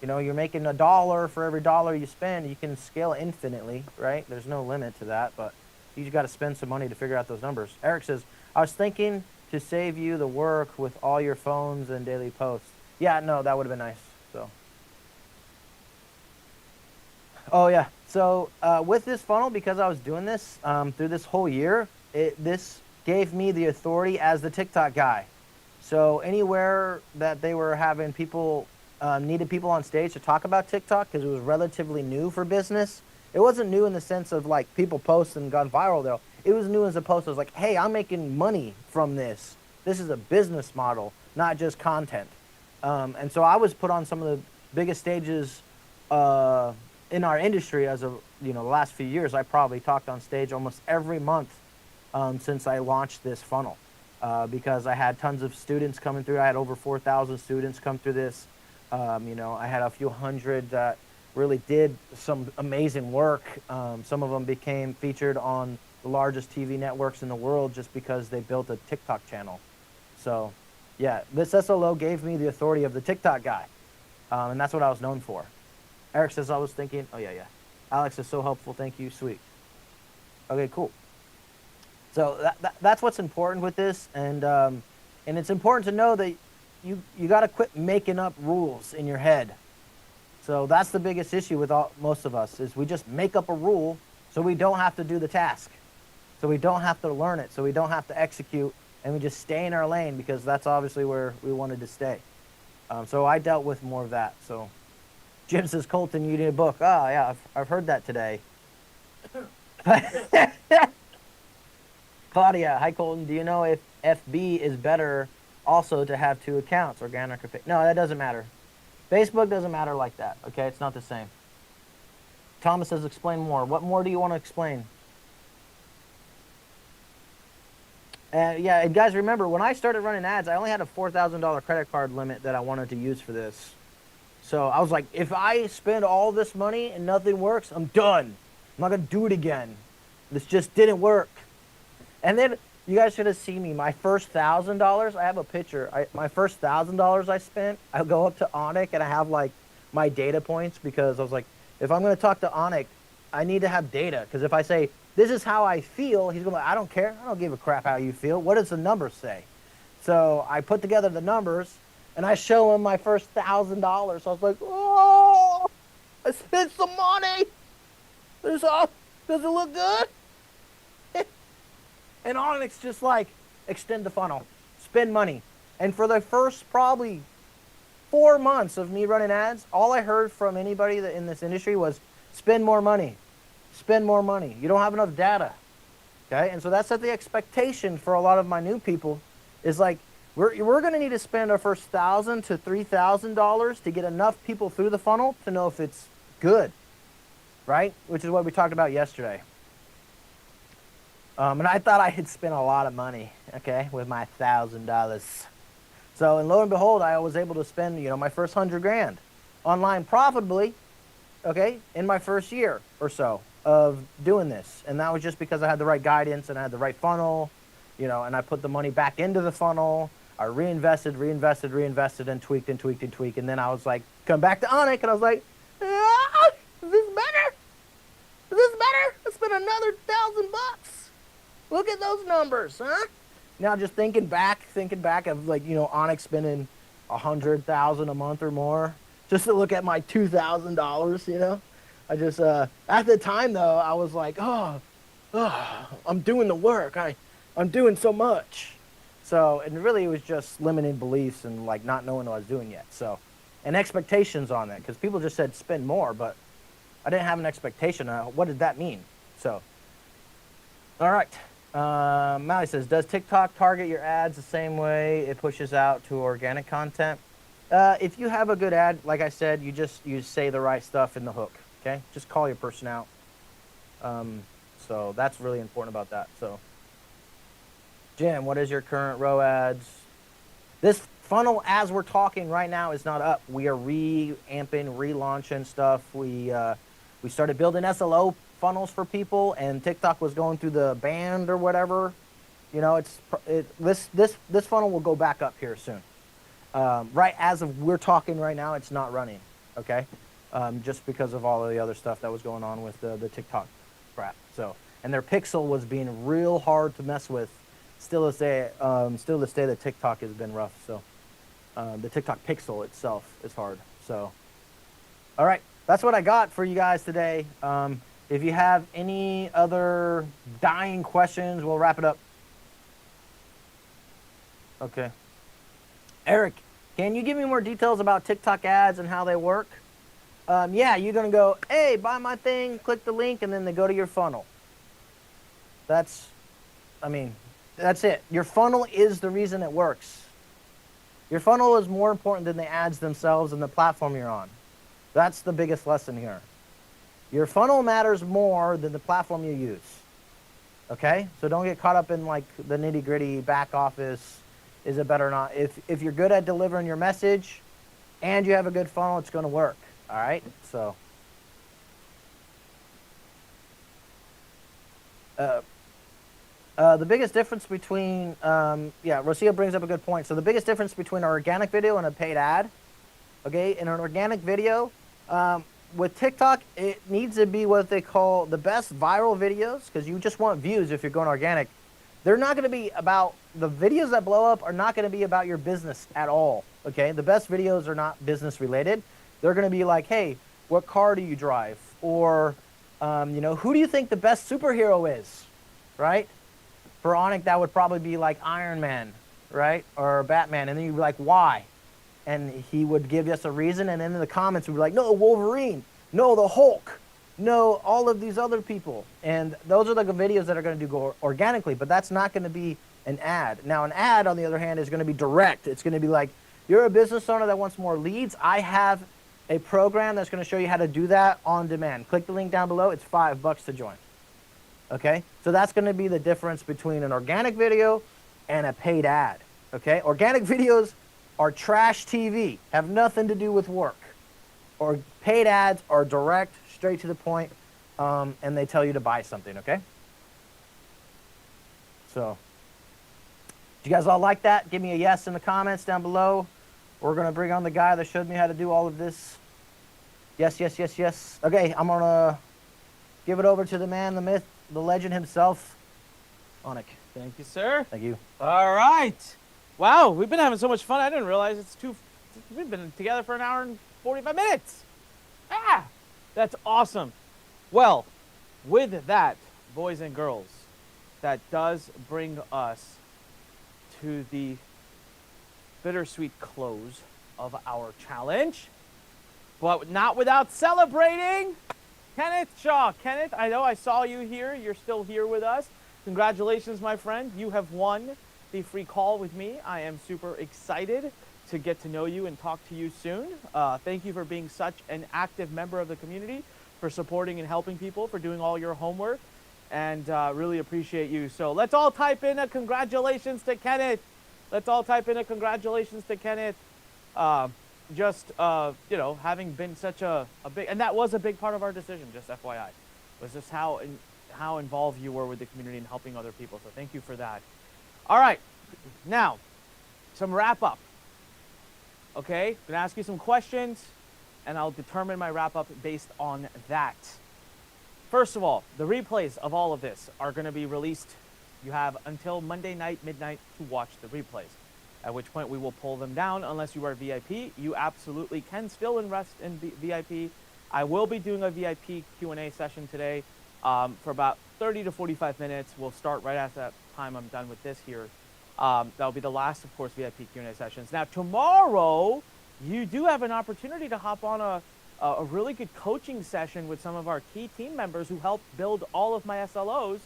you know, you're making $1 for every dollar you spend, you can scale infinitely, right? There's no limit to that, but you just got to spend some money to figure out those numbers. Eric says, I was thinking to save you the work with all your phones and daily posts. Yeah, no, that would have been nice. So, oh yeah. So with this funnel, because I was doing this through this whole year, this gave me the authority as the TikTok guy. So anywhere that they were having people, needed people on stage to talk about TikTok, because it was relatively new for business. It wasn't new in the sense of like people post and gone viral though. It was new as a post. I was like, hey, I'm making money from this. This is a business model, not just content. And so I was put on some of the biggest stages in our industry as of, you know, the last few years. I probably talked on stage almost every month since I launched this funnel because I had tons of students coming through. I had over 4,000 students come through this. You know, I had a few hundred that really did some amazing work. Some of them became featured on the largest TV networks in the world just because they built a TikTok channel. So, yeah, this SLO gave me the authority of the TikTok guy. And that's what I was known for. Eric says, I was thinking, oh, yeah. Alex is so helpful. Thank you. Sweet. Okay, cool. So that's what's important with this. And it's important to know that you got to quit making up rules in your head. So that's the biggest issue with most of us is we just make up a rule so we don't have to do the task. So we don't have to learn it. So we don't have to execute. And we just stay in our lane because that's obviously where we wanted to stay. So I dealt with more of that. So Jim says, Colton, you need a book. Oh, yeah, I've heard that today. Claudia, hi, Colton. Do you know if FB is better also to have 2 accounts, organic or fake? No, that doesn't matter. Facebook doesn't matter like that, okay? It's not the same. Thomas says, explain more. What more do you want to explain? Yeah, and guys, remember, when I started running ads, I only had a $4,000 credit card limit that I wanted to use for this. So I was like, if I spend all this money and nothing works, I'm done. I'm not going to do it again. This just didn't work. And then you guys should have seen me. My first $1,000, I have a picture. My first $1,000 I spent, I go up to Aniks and I have like my data points because I was like, if I'm going to talk to Aniks, I need to have data. Because if I say, this is how I feel, he's going to be like, I don't care. I don't give a crap how you feel. What does the numbers say? So I put together the numbers and I show him my first $1,000. So I was like, oh, I spent some money. Does it look good? And Aniks just like, extend the funnel, spend money. And for the first probably 4 months of me running ads, all I heard from anybody that in this industry was spend more money, spend more money. You don't have enough data, okay? And so that's the expectation for a lot of my new people is like, we're going to need to spend our first $1,000 to $3,000 to get enough people through the funnel to know if it's good, right? Which is what we talked about yesterday. And I thought I had spent a lot of money, okay, with my $1,000. So, and lo and behold, I was able to spend, my first $100,000 online profitably, okay, in my first year or so of doing this. And that was just because I had the right guidance and I had the right funnel, and I put the money back into the funnel. I reinvested, and tweaked. And then I was like, come back to Aniks, and I was like, is this better? Is this better? I spent another $1,000. Look at those numbers, huh? Now just thinking back of like, Aniks spending $100,000 a month or more just to look at my $2,000, I just, at the time though, I was like, oh, I'm doing the work. I'm doing so much. So, and really it was just limiting beliefs and like not knowing what I was doing yet. So, and expectations on that because people just said spend more, but I didn't have an expectation. What did that mean? So, all right. Mally says, does TikTok target your ads the same way it pushes out to organic content? If you have a good ad, like I said, you say the right stuff in the hook, okay? Just call your person out. So that's really important about that. So, Jim, what is your current ROAS? This funnel, as we're talking right now, is not up. We are reamping, relaunching stuff. We started building SLO funnels for people, and TikTok was going through the band or whatever. This funnel will go back up here soon. Right as of we're talking right now, it's not running. Okay, just because of all of the other stuff that was going on with the TikTok crap. So, and their pixel was being real hard to mess with. Still to say, the TikTok has been rough. So, the TikTok pixel itself is hard. So, all right, that's what I got for you guys today. If you have any other dying questions, we'll wrap it up. Okay. Eric, can you give me more details about TikTok ads and how they work? Yeah, you're going to go, hey, buy my thing, click the link, and then they go to your funnel. That's it. Your funnel is the reason it works. Your funnel is more important than the ads themselves and the platform you're on. That's the biggest lesson here. Your funnel matters more than the platform you use. Okay? So don't get caught up in like the nitty-gritty back office. Is it better or not? If you're good at delivering your message and you have a good funnel, it's going to work. All right? So the biggest difference between Rocio brings up a good point. So the biggest difference between an organic video and a paid ad Okay, in an organic video, with TikTok, it needs to be what they call the best viral videos because you just want views if you're going organic. They're not going to be about the videos that blow up are not going to be about your business at all. Okay, the best videos are not business related. They're going to be like, hey, what car do you drive? Or, who do you think the best superhero is? Right? For Aniks, that would probably be like Iron Man, right? Or Batman. And then you'd be like, why? And he would give us a reason. And then in the comments, we'd be like, no, Wolverine. No, the Hulk. No, all of these other people. And those are the videos that are going to do organically, but that's not going to be an ad. Now, an ad, on the other hand, is going to be direct. It's going to be like, you're a business owner that wants more leads. I have a program that's going to show you how to do that on demand. Click the link down below. It's $5 to join. Okay, so that's going to be the difference between an organic video and a paid ad. Okay, organic videos are trash TV, have nothing to do with work. Or paid ads are direct, straight to the point, and they tell you to buy something. Okay, so do you guys all like that? Give me a yes in the comments down below. We're going to bring on the guy that showed me how to do all of this. Yes, yes, yes, yes. Okay, I'm going to give it over to the man, the myth, the legend himself, Aniks. Thank you, sir. Thank you. All right. Wow, we've been having so much fun. I didn't realize we've been together for an hour and 45 minutes. Ah, that's awesome. Well, with that, boys and girls, that does bring us to the bittersweet close of our challenge, but not without celebrating Kenneth Shaw. Kenneth, I know I saw you here. You're still here with us. Congratulations, my friend. You have won the free call with me. I am super excited to get to know you and talk to you soon. Thank you for being such an active member of the community, for supporting and helping people, for doing all your homework, and really appreciate you. So let's all type in a congratulations to Kenneth. Let's all type in a congratulations to Kenneth. Having been such a big, and that was a big part of our decision, just FYI, was just how involved you were with the community and helping other people. So thank you for that. All right, now, some wrap up. Okay, I'm gonna ask you some questions, and I'll determine my wrap up based on that. First of all, the replays of all of this are gonna be released. You have until Monday night, midnight, to watch the replays, at which point we will pull them down unless you are VIP. You absolutely can still invest in VIP. I will be doing a VIP Q&A session today for about 30 to 45 minutes. We'll start right at that time I'm done with this here. That'll be the last, of course, VIP Q&A sessions. Now, tomorrow, you do have an opportunity to hop on a really good coaching session with some of our key team members who helped build all of my SLOs.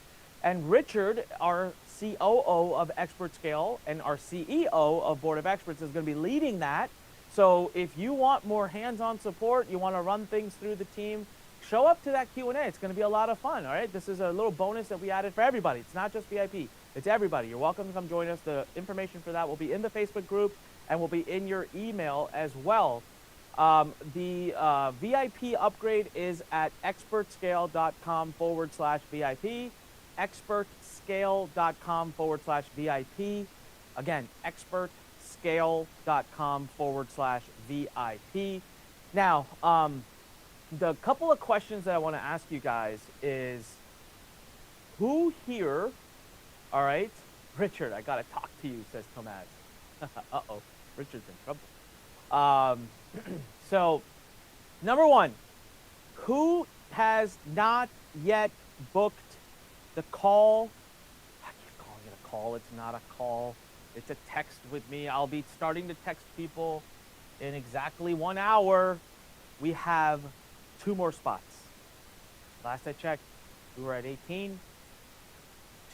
And Richard, our COO of Expert Scale and our CEO of Board of Experts, is going to be leading that. So if you want more hands-on support, you want to run things through the team, show up to that Q&A. It's going to be a lot of fun, all right? This is a little bonus that we added for everybody. It's not just VIP. It's everybody. You're welcome to come join us. The information for that will be in the Facebook group and will be in your email as well. The VIP upgrade is at expertscale.com/VIP. expertscale.com/VIP. Again, expertscale.com/VIP. Now, the couple of questions that I want to ask you guys is, who here, all right, Richard, I got to talk to you, says Tomaz. Uh-oh, Richard's in trouble. So, number one, who has not yet booked the call? I keep calling it a call. It's not a call. It's a text with me. I'll be starting to text people in exactly 1 hour. We have 2 more spots. Last I checked, we were at 18.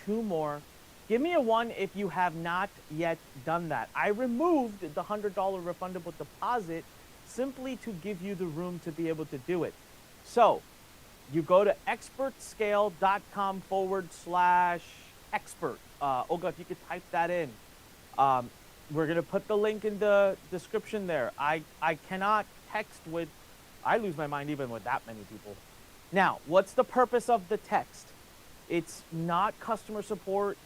2 more. Give me a 1 if you have not yet done that. I removed the $100 refundable deposit simply to give you the room to be able to do it. So, you go to expertscale.com/expert. Olga, if you could type that in. We're going to put the link in the description there. I cannot text with, I lose my mind even with that many people. Now, what's the purpose of the text? It's not customer support.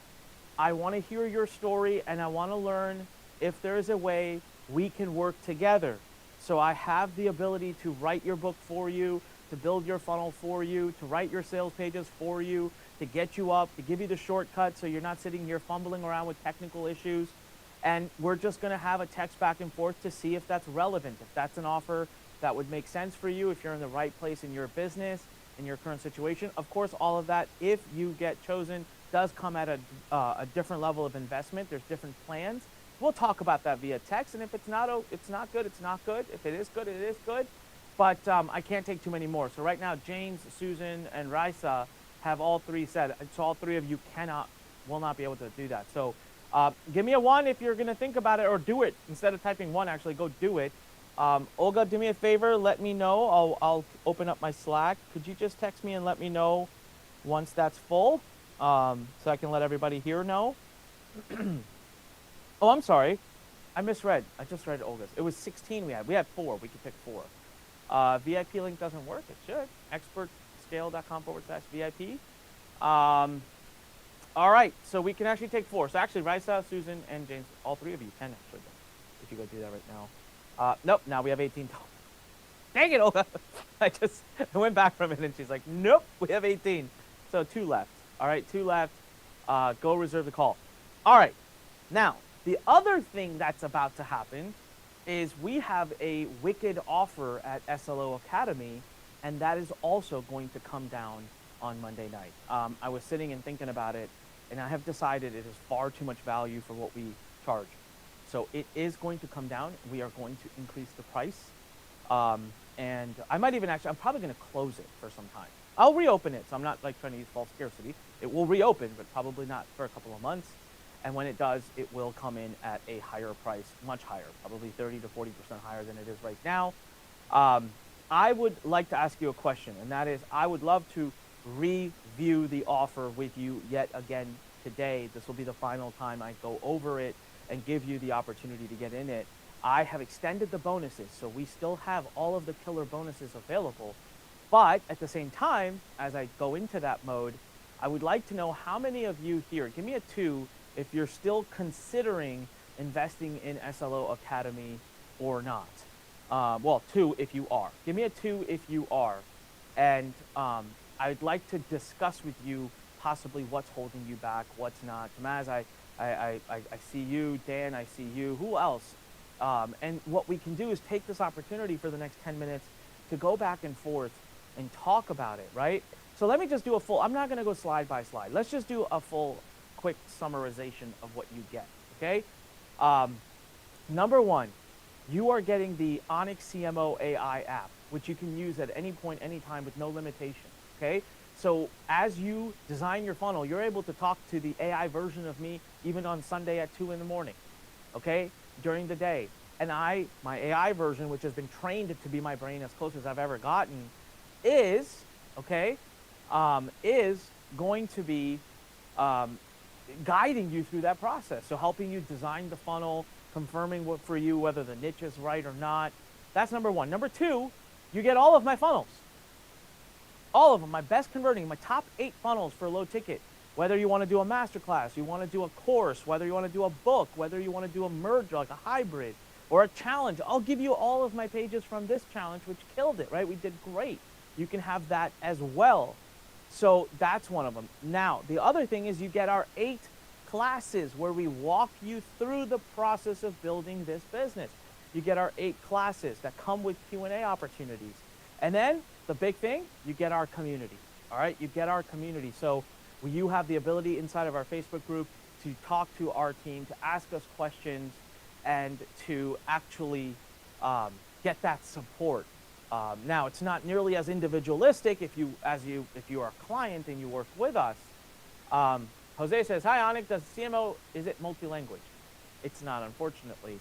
I want to hear your story, and I want to learn if there is a way we can work together. So I have the ability to write your book for you, to build your funnel for you, to write your sales pages for you, to get you up, to give you the shortcut so you're not sitting here fumbling around with technical issues. And we're just going to have a text back and forth to see if that's relevant, if that's an offer that would make sense for you, if you're in the right place in your business, in your current situation. Of course, all of that, if you get chosen, does come at a different level of investment. There's different plans. We'll talk about that via text. And if it's not good, it's not good. If it is good, it is good. But I can't take too many more. So right now, James, Susan, and Raisa have all three said. So all three of you will not be able to do that. So give me a 1 if you're going to think about it, or do it. Instead of typing 1, actually go do it. Olga, do me a favor. Let me know. I'll open up my Slack. Could you just text me and let me know once that's full, so I can let everybody here know? Oh, I'm sorry. I misread. I just read Olga's. It was 16 we had. We had 4. We could pick 4. VIP link doesn't work. It should. expertscale.com/VIP. All right. So we can actually take 4. So actually, Raisa, Susan, and James, all 3 of you can actually go, if you go do that right now. Nope, now we have 18 total. Dang it, Olga. I went back from it and she's like, nope, we have 18. So 2 left. All right, 2 left. Go reserve the call. All right, now, the other thing that's about to happen is we have a wicked offer at SLO Academy, and that is also going to come down on Monday night. I was sitting and thinking about it, and I have decided it is far too much value for what we charge. So it is going to come down. We are going to increase the price. And I might even I'm probably going to close it for some time. I'll reopen it. So I'm not like trying to use false scarcity. It will reopen, but probably not for a couple of months. And when it does, it will come in at a higher price, much higher, probably 30 to 40% higher than it is right now. I would like to ask you a question, and that is, I would love to review the offer with you yet again today. This will be the final time I go over it and give you the opportunity to get in it. I have extended the bonuses, so we still have all of the killer bonuses available. But at the same time, as I go into that mode, I would like to know how many of you here, give me a 2 if you're still considering investing in SLO Academy or not. Well, 2 if you are. Give me a 2 if you are. And I'd like to discuss with you possibly what's holding you back, what's not. Maz, I see you. Dan, I see you. Who else? And what we can do is take this opportunity for the next 10 minutes to go back and forth and talk about it, right? So let me just do a full, I'm not going to go slide by slide. Let's just do a full quick summarization of what you get, okay? Number 1, you are getting the Aniks CMO AI app, which you can use at any point, anytime with no limitation, okay? So as you design your funnel, you're able to talk to the AI version of me even on Sunday at 2 in the morning, okay, during the day. And my AI version, which has been trained to be my brain as close as I've ever gotten, is, okay, is going to be guiding you through that process. So helping you design the funnel, confirming for you whether the niche is right or not. That's number 1. Number 2, you get all of my funnels. All of them, my best converting, my top 8 funnels for low ticket. Whether you want to do a masterclass, you want to do a course, whether you want to do a book, whether you want to do a merge, like a hybrid, or a challenge. I'll give you all of my pages from this challenge, which killed it, right? We did great. You can have that as well. So that's one of them. Now, the other thing is you get our 8 classes where we walk you through the process of building this business. You get our 8 classes that come with Q&A opportunities. And then the big thing, you get our community, all right? You get our community. So you have the ability inside of our Facebook group to talk to our team, to ask us questions, and to actually get that support. Now, it's not nearly as individualistic if you are a client and you work with us. Jose says, hi, Aniks, does CMO, is it multi-language? It's not, unfortunately.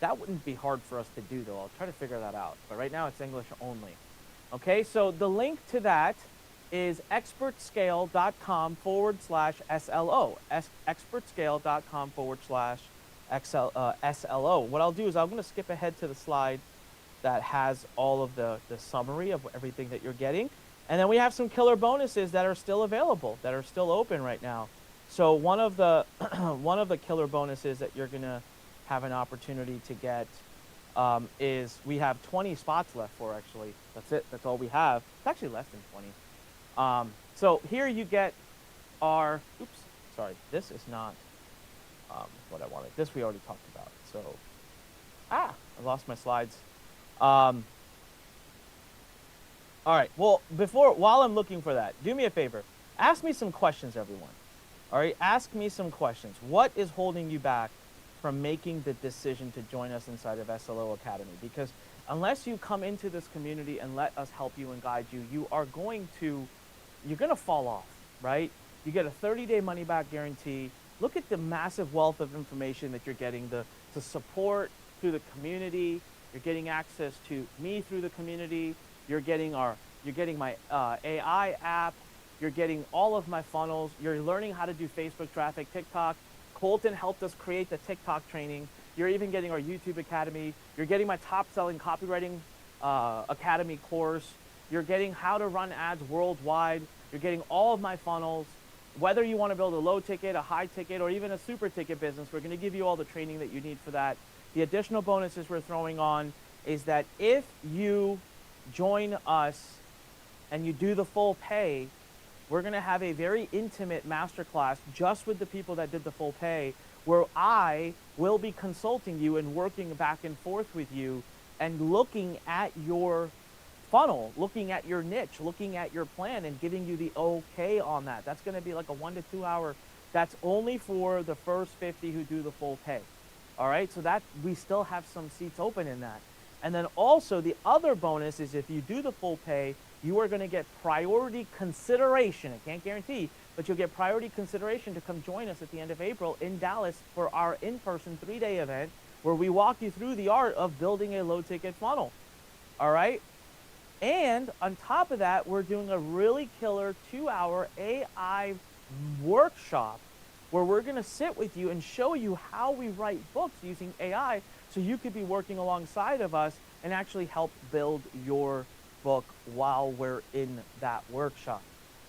That wouldn't be hard for us to do, though. I'll try to figure that out. But right now, it's English only. Okay, so the link to that is expertscale.com/SLO. expertscale.com/SLO. What I'll do is I'm going to skip ahead to the slide that has all of the summary of everything that you're getting. And then we have some killer bonuses that are still available, that are still open right now. So one of the one of the killer bonuses that you're going to have an opportunity to get is we have 20 spots left for, actually. That's it. That's all we have. It's actually less than 20. So here you get our, oops, sorry, this is not what I wanted. This we already talked about. So, I lost my slides. All right, well, while I'm looking for that, do me a favor. Ask me some questions, everyone. All right, ask me some questions. What is holding you back from making the decision to join us inside of SLO Academy? Because unless you come into this community and let us help you and guide you, you're going to fall off, right? You get a 30-day money-back guarantee. Look at the massive wealth of information that you're getting, the support through the community. You're getting access to me through the community. You're getting my AI app. You're getting all of my funnels. You're learning how to do Facebook traffic, TikTok. Colton helped us create the TikTok training. You're even getting our YouTube Academy. You're getting my top-selling copywriting Academy course. You're getting how to run ads worldwide. You're getting all of my funnels. Whether you want to build a low ticket, a high ticket, or even a super ticket business, we're going to give you all the training that you need for that. The additional bonuses we're throwing on is that if you join us and you do the full pay, we're going to have a very intimate masterclass just with the people that did the full pay, where I will be consulting you and working back and forth with you and looking at your funnel, looking at your niche, looking at your plan, and giving you the okay on that. That's going to be like a 1 to 2 hour. That's only for the first 50 who do the full pay. All right, so that we still have some seats open in that. And then also the other bonus is if you do the full pay, you are going to get priority consideration. I can't guarantee, but you'll get priority consideration to come join us at the end of April in Dallas for our in-person 3-day event where we walk you through the art of building a low-ticket funnel. All right? And on top of that, we're doing a really killer 2-hour AI workshop where we're going to sit with you and show you how we write books using AI so you could be working alongside of us and actually help build your book while we're in that workshop.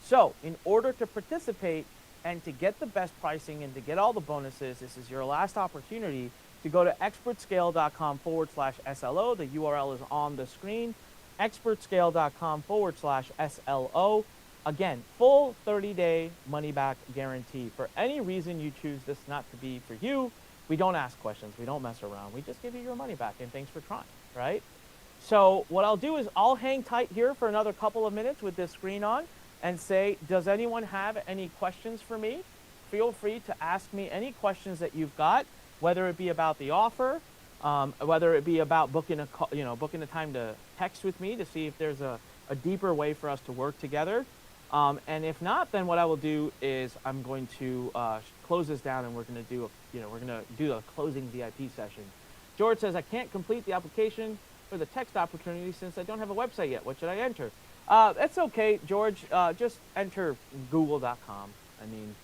So in order to participate and to get the best pricing and to get all the bonuses, this is your last opportunity to go to expertscale.com/SLO. The URL is on the screen. expertscale.com/SLO. Again, full 30-day money-back guarantee. For any reason you choose this not to be for you, we don't ask questions. We don't mess around. We just give you your money back, and thanks for trying, right? So what I'll do is I'll hang tight here for another couple of minutes with this screen on and say, does anyone have any questions for me? Feel free to ask me any questions that you've got, whether it be about the offer, whether it be about booking a time to text with me to see if there's a deeper way for us to work together. And if not, then what I will do is I'm going to close this down, and we're going to do a closing VIP session. George says I can't complete the application for the text opportunity since I don't have a website yet. What should I enter? That's okay, George. Just enter google.com. I mean,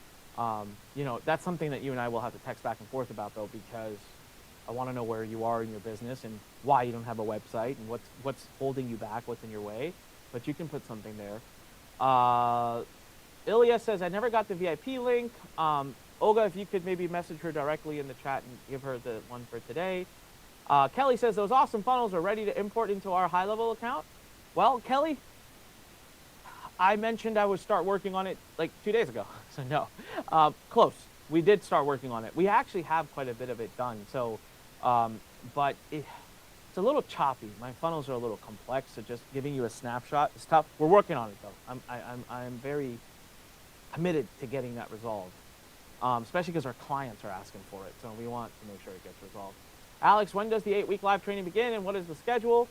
that's something that you and I will have to text back and forth about, though, because I want to know where you are in your business and why you don't have a website and what's holding you back, what's in your way. But you can put something there. Ilya says, I never got the VIP link. Olga, if you could maybe message her directly in the chat and give her the one for today. Kelly says, those awesome funnels are ready to import into our high-level account. Well, Kelly, I mentioned I would start working on it like 2 days ago. So no, close. We did start working on it. We actually have quite a bit of it done. So, but it's a little choppy. My funnels are a little complex, so just giving you a snapshot is tough. We're working on it though. I'm very committed to getting that resolved, especially because our clients are asking for it. So we want to make sure it gets resolved. Alex, when does the 8-week live training begin, and what is the schedule?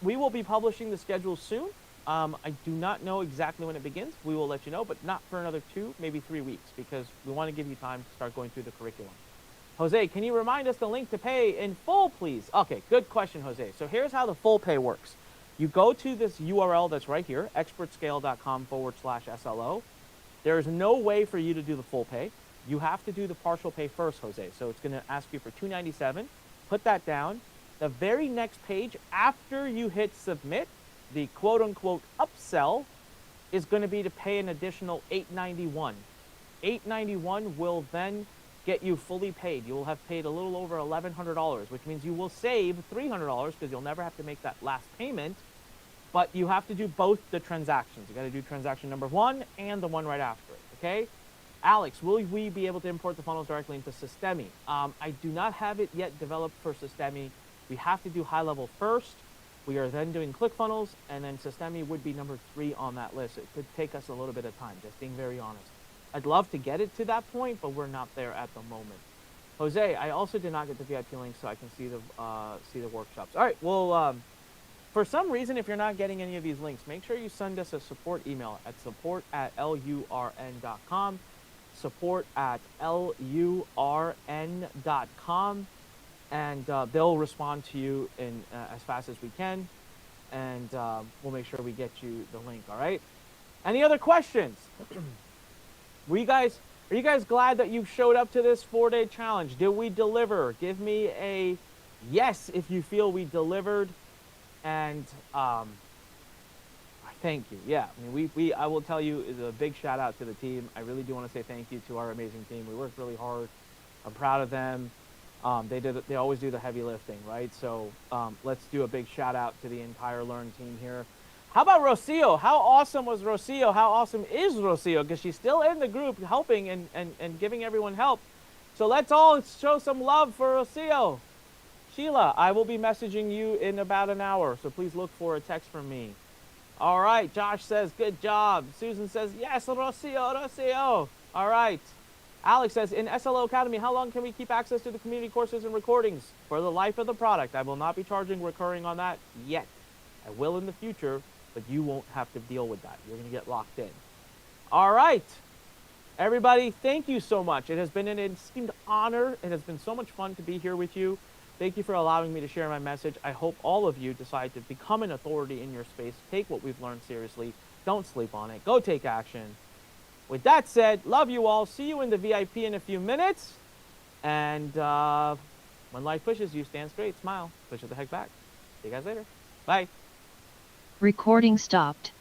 We will be publishing the schedule soon. I do not know exactly when it begins. We will let you know, but not for another 2, maybe 3 weeks, because we want to give you time to start going through the curriculum. Jose, can you remind us the link to pay in full, please? Okay, good question, Jose. So here's how the full pay works. You go to this URL that's right here, expertscale.com/SLO. There is no way for you to do the full pay. You have to do the partial pay first, Jose. So it's going to ask you for $297. Put that down. The very next page after you hit submit, the quote-unquote upsell is going to be to pay an additional $891. $891 will then get you fully paid. You will have paid a little over $1,100, which means you will save $300 because you'll never have to make that last payment. But you have to do both the transactions. You got to do transaction number 1 and the one right after it. Okay. Alex, will we be able to import the funnels directly into Systemi? I do not have it yet developed for Systemi. We have to do high level first. We are then doing ClickFunnels, and then Systemi would be number 3 on that list. It could take us a little bit of time, just being very honest. I'd love to get it to that point, but we're not there at the moment. Jose, I also did not get the VIP link, so I can see the workshops. All right, well, for some reason, if you're not getting any of these links, make sure you send us a support email at support@lurn.com, support@lurn.com, and they'll respond to you in as fast as we can, and we'll make sure we get you the link. All right. Any other questions? Are you guys glad that you showed up to this 4-day challenge? Did we deliver? Give me a yes if you feel we delivered, and thank you. Yeah, I mean, I will tell you, is a big shout out to the team. I really do want to say thank you to our amazing team. We worked really hard. I'm proud of them. They always do the heavy lifting, right? So let's do a big shout out to the entire Learn team here. How about Rocio? How awesome was Rocio? How awesome is Rocio? Because she's still in the group helping and giving everyone help. So let's all show some love for Rocio. Sheila, I will be messaging you in about an hour, so please look for a text from me. All right, Josh says, good job. Susan says, yes, Rocio. All right. Alex says, in SLO Academy, how long can we keep access to the community courses and recordings? For the life of the product. I will not be charging recurring on that yet. I will in the future, but you won't have to deal with that. You're going to get locked in. All right. Everybody, thank you so much. It has been an esteemed honor. It has been so much fun to be here with you. Thank you for allowing me to share my message. I hope all of you decide to become an authority in your space. Take what we've learned seriously. Don't sleep on it. Go take action. With that said, love you all. See you in the VIP in a few minutes. And when life pushes you, stand straight, smile, push it the heck back. See you guys later. Bye. Recording stopped.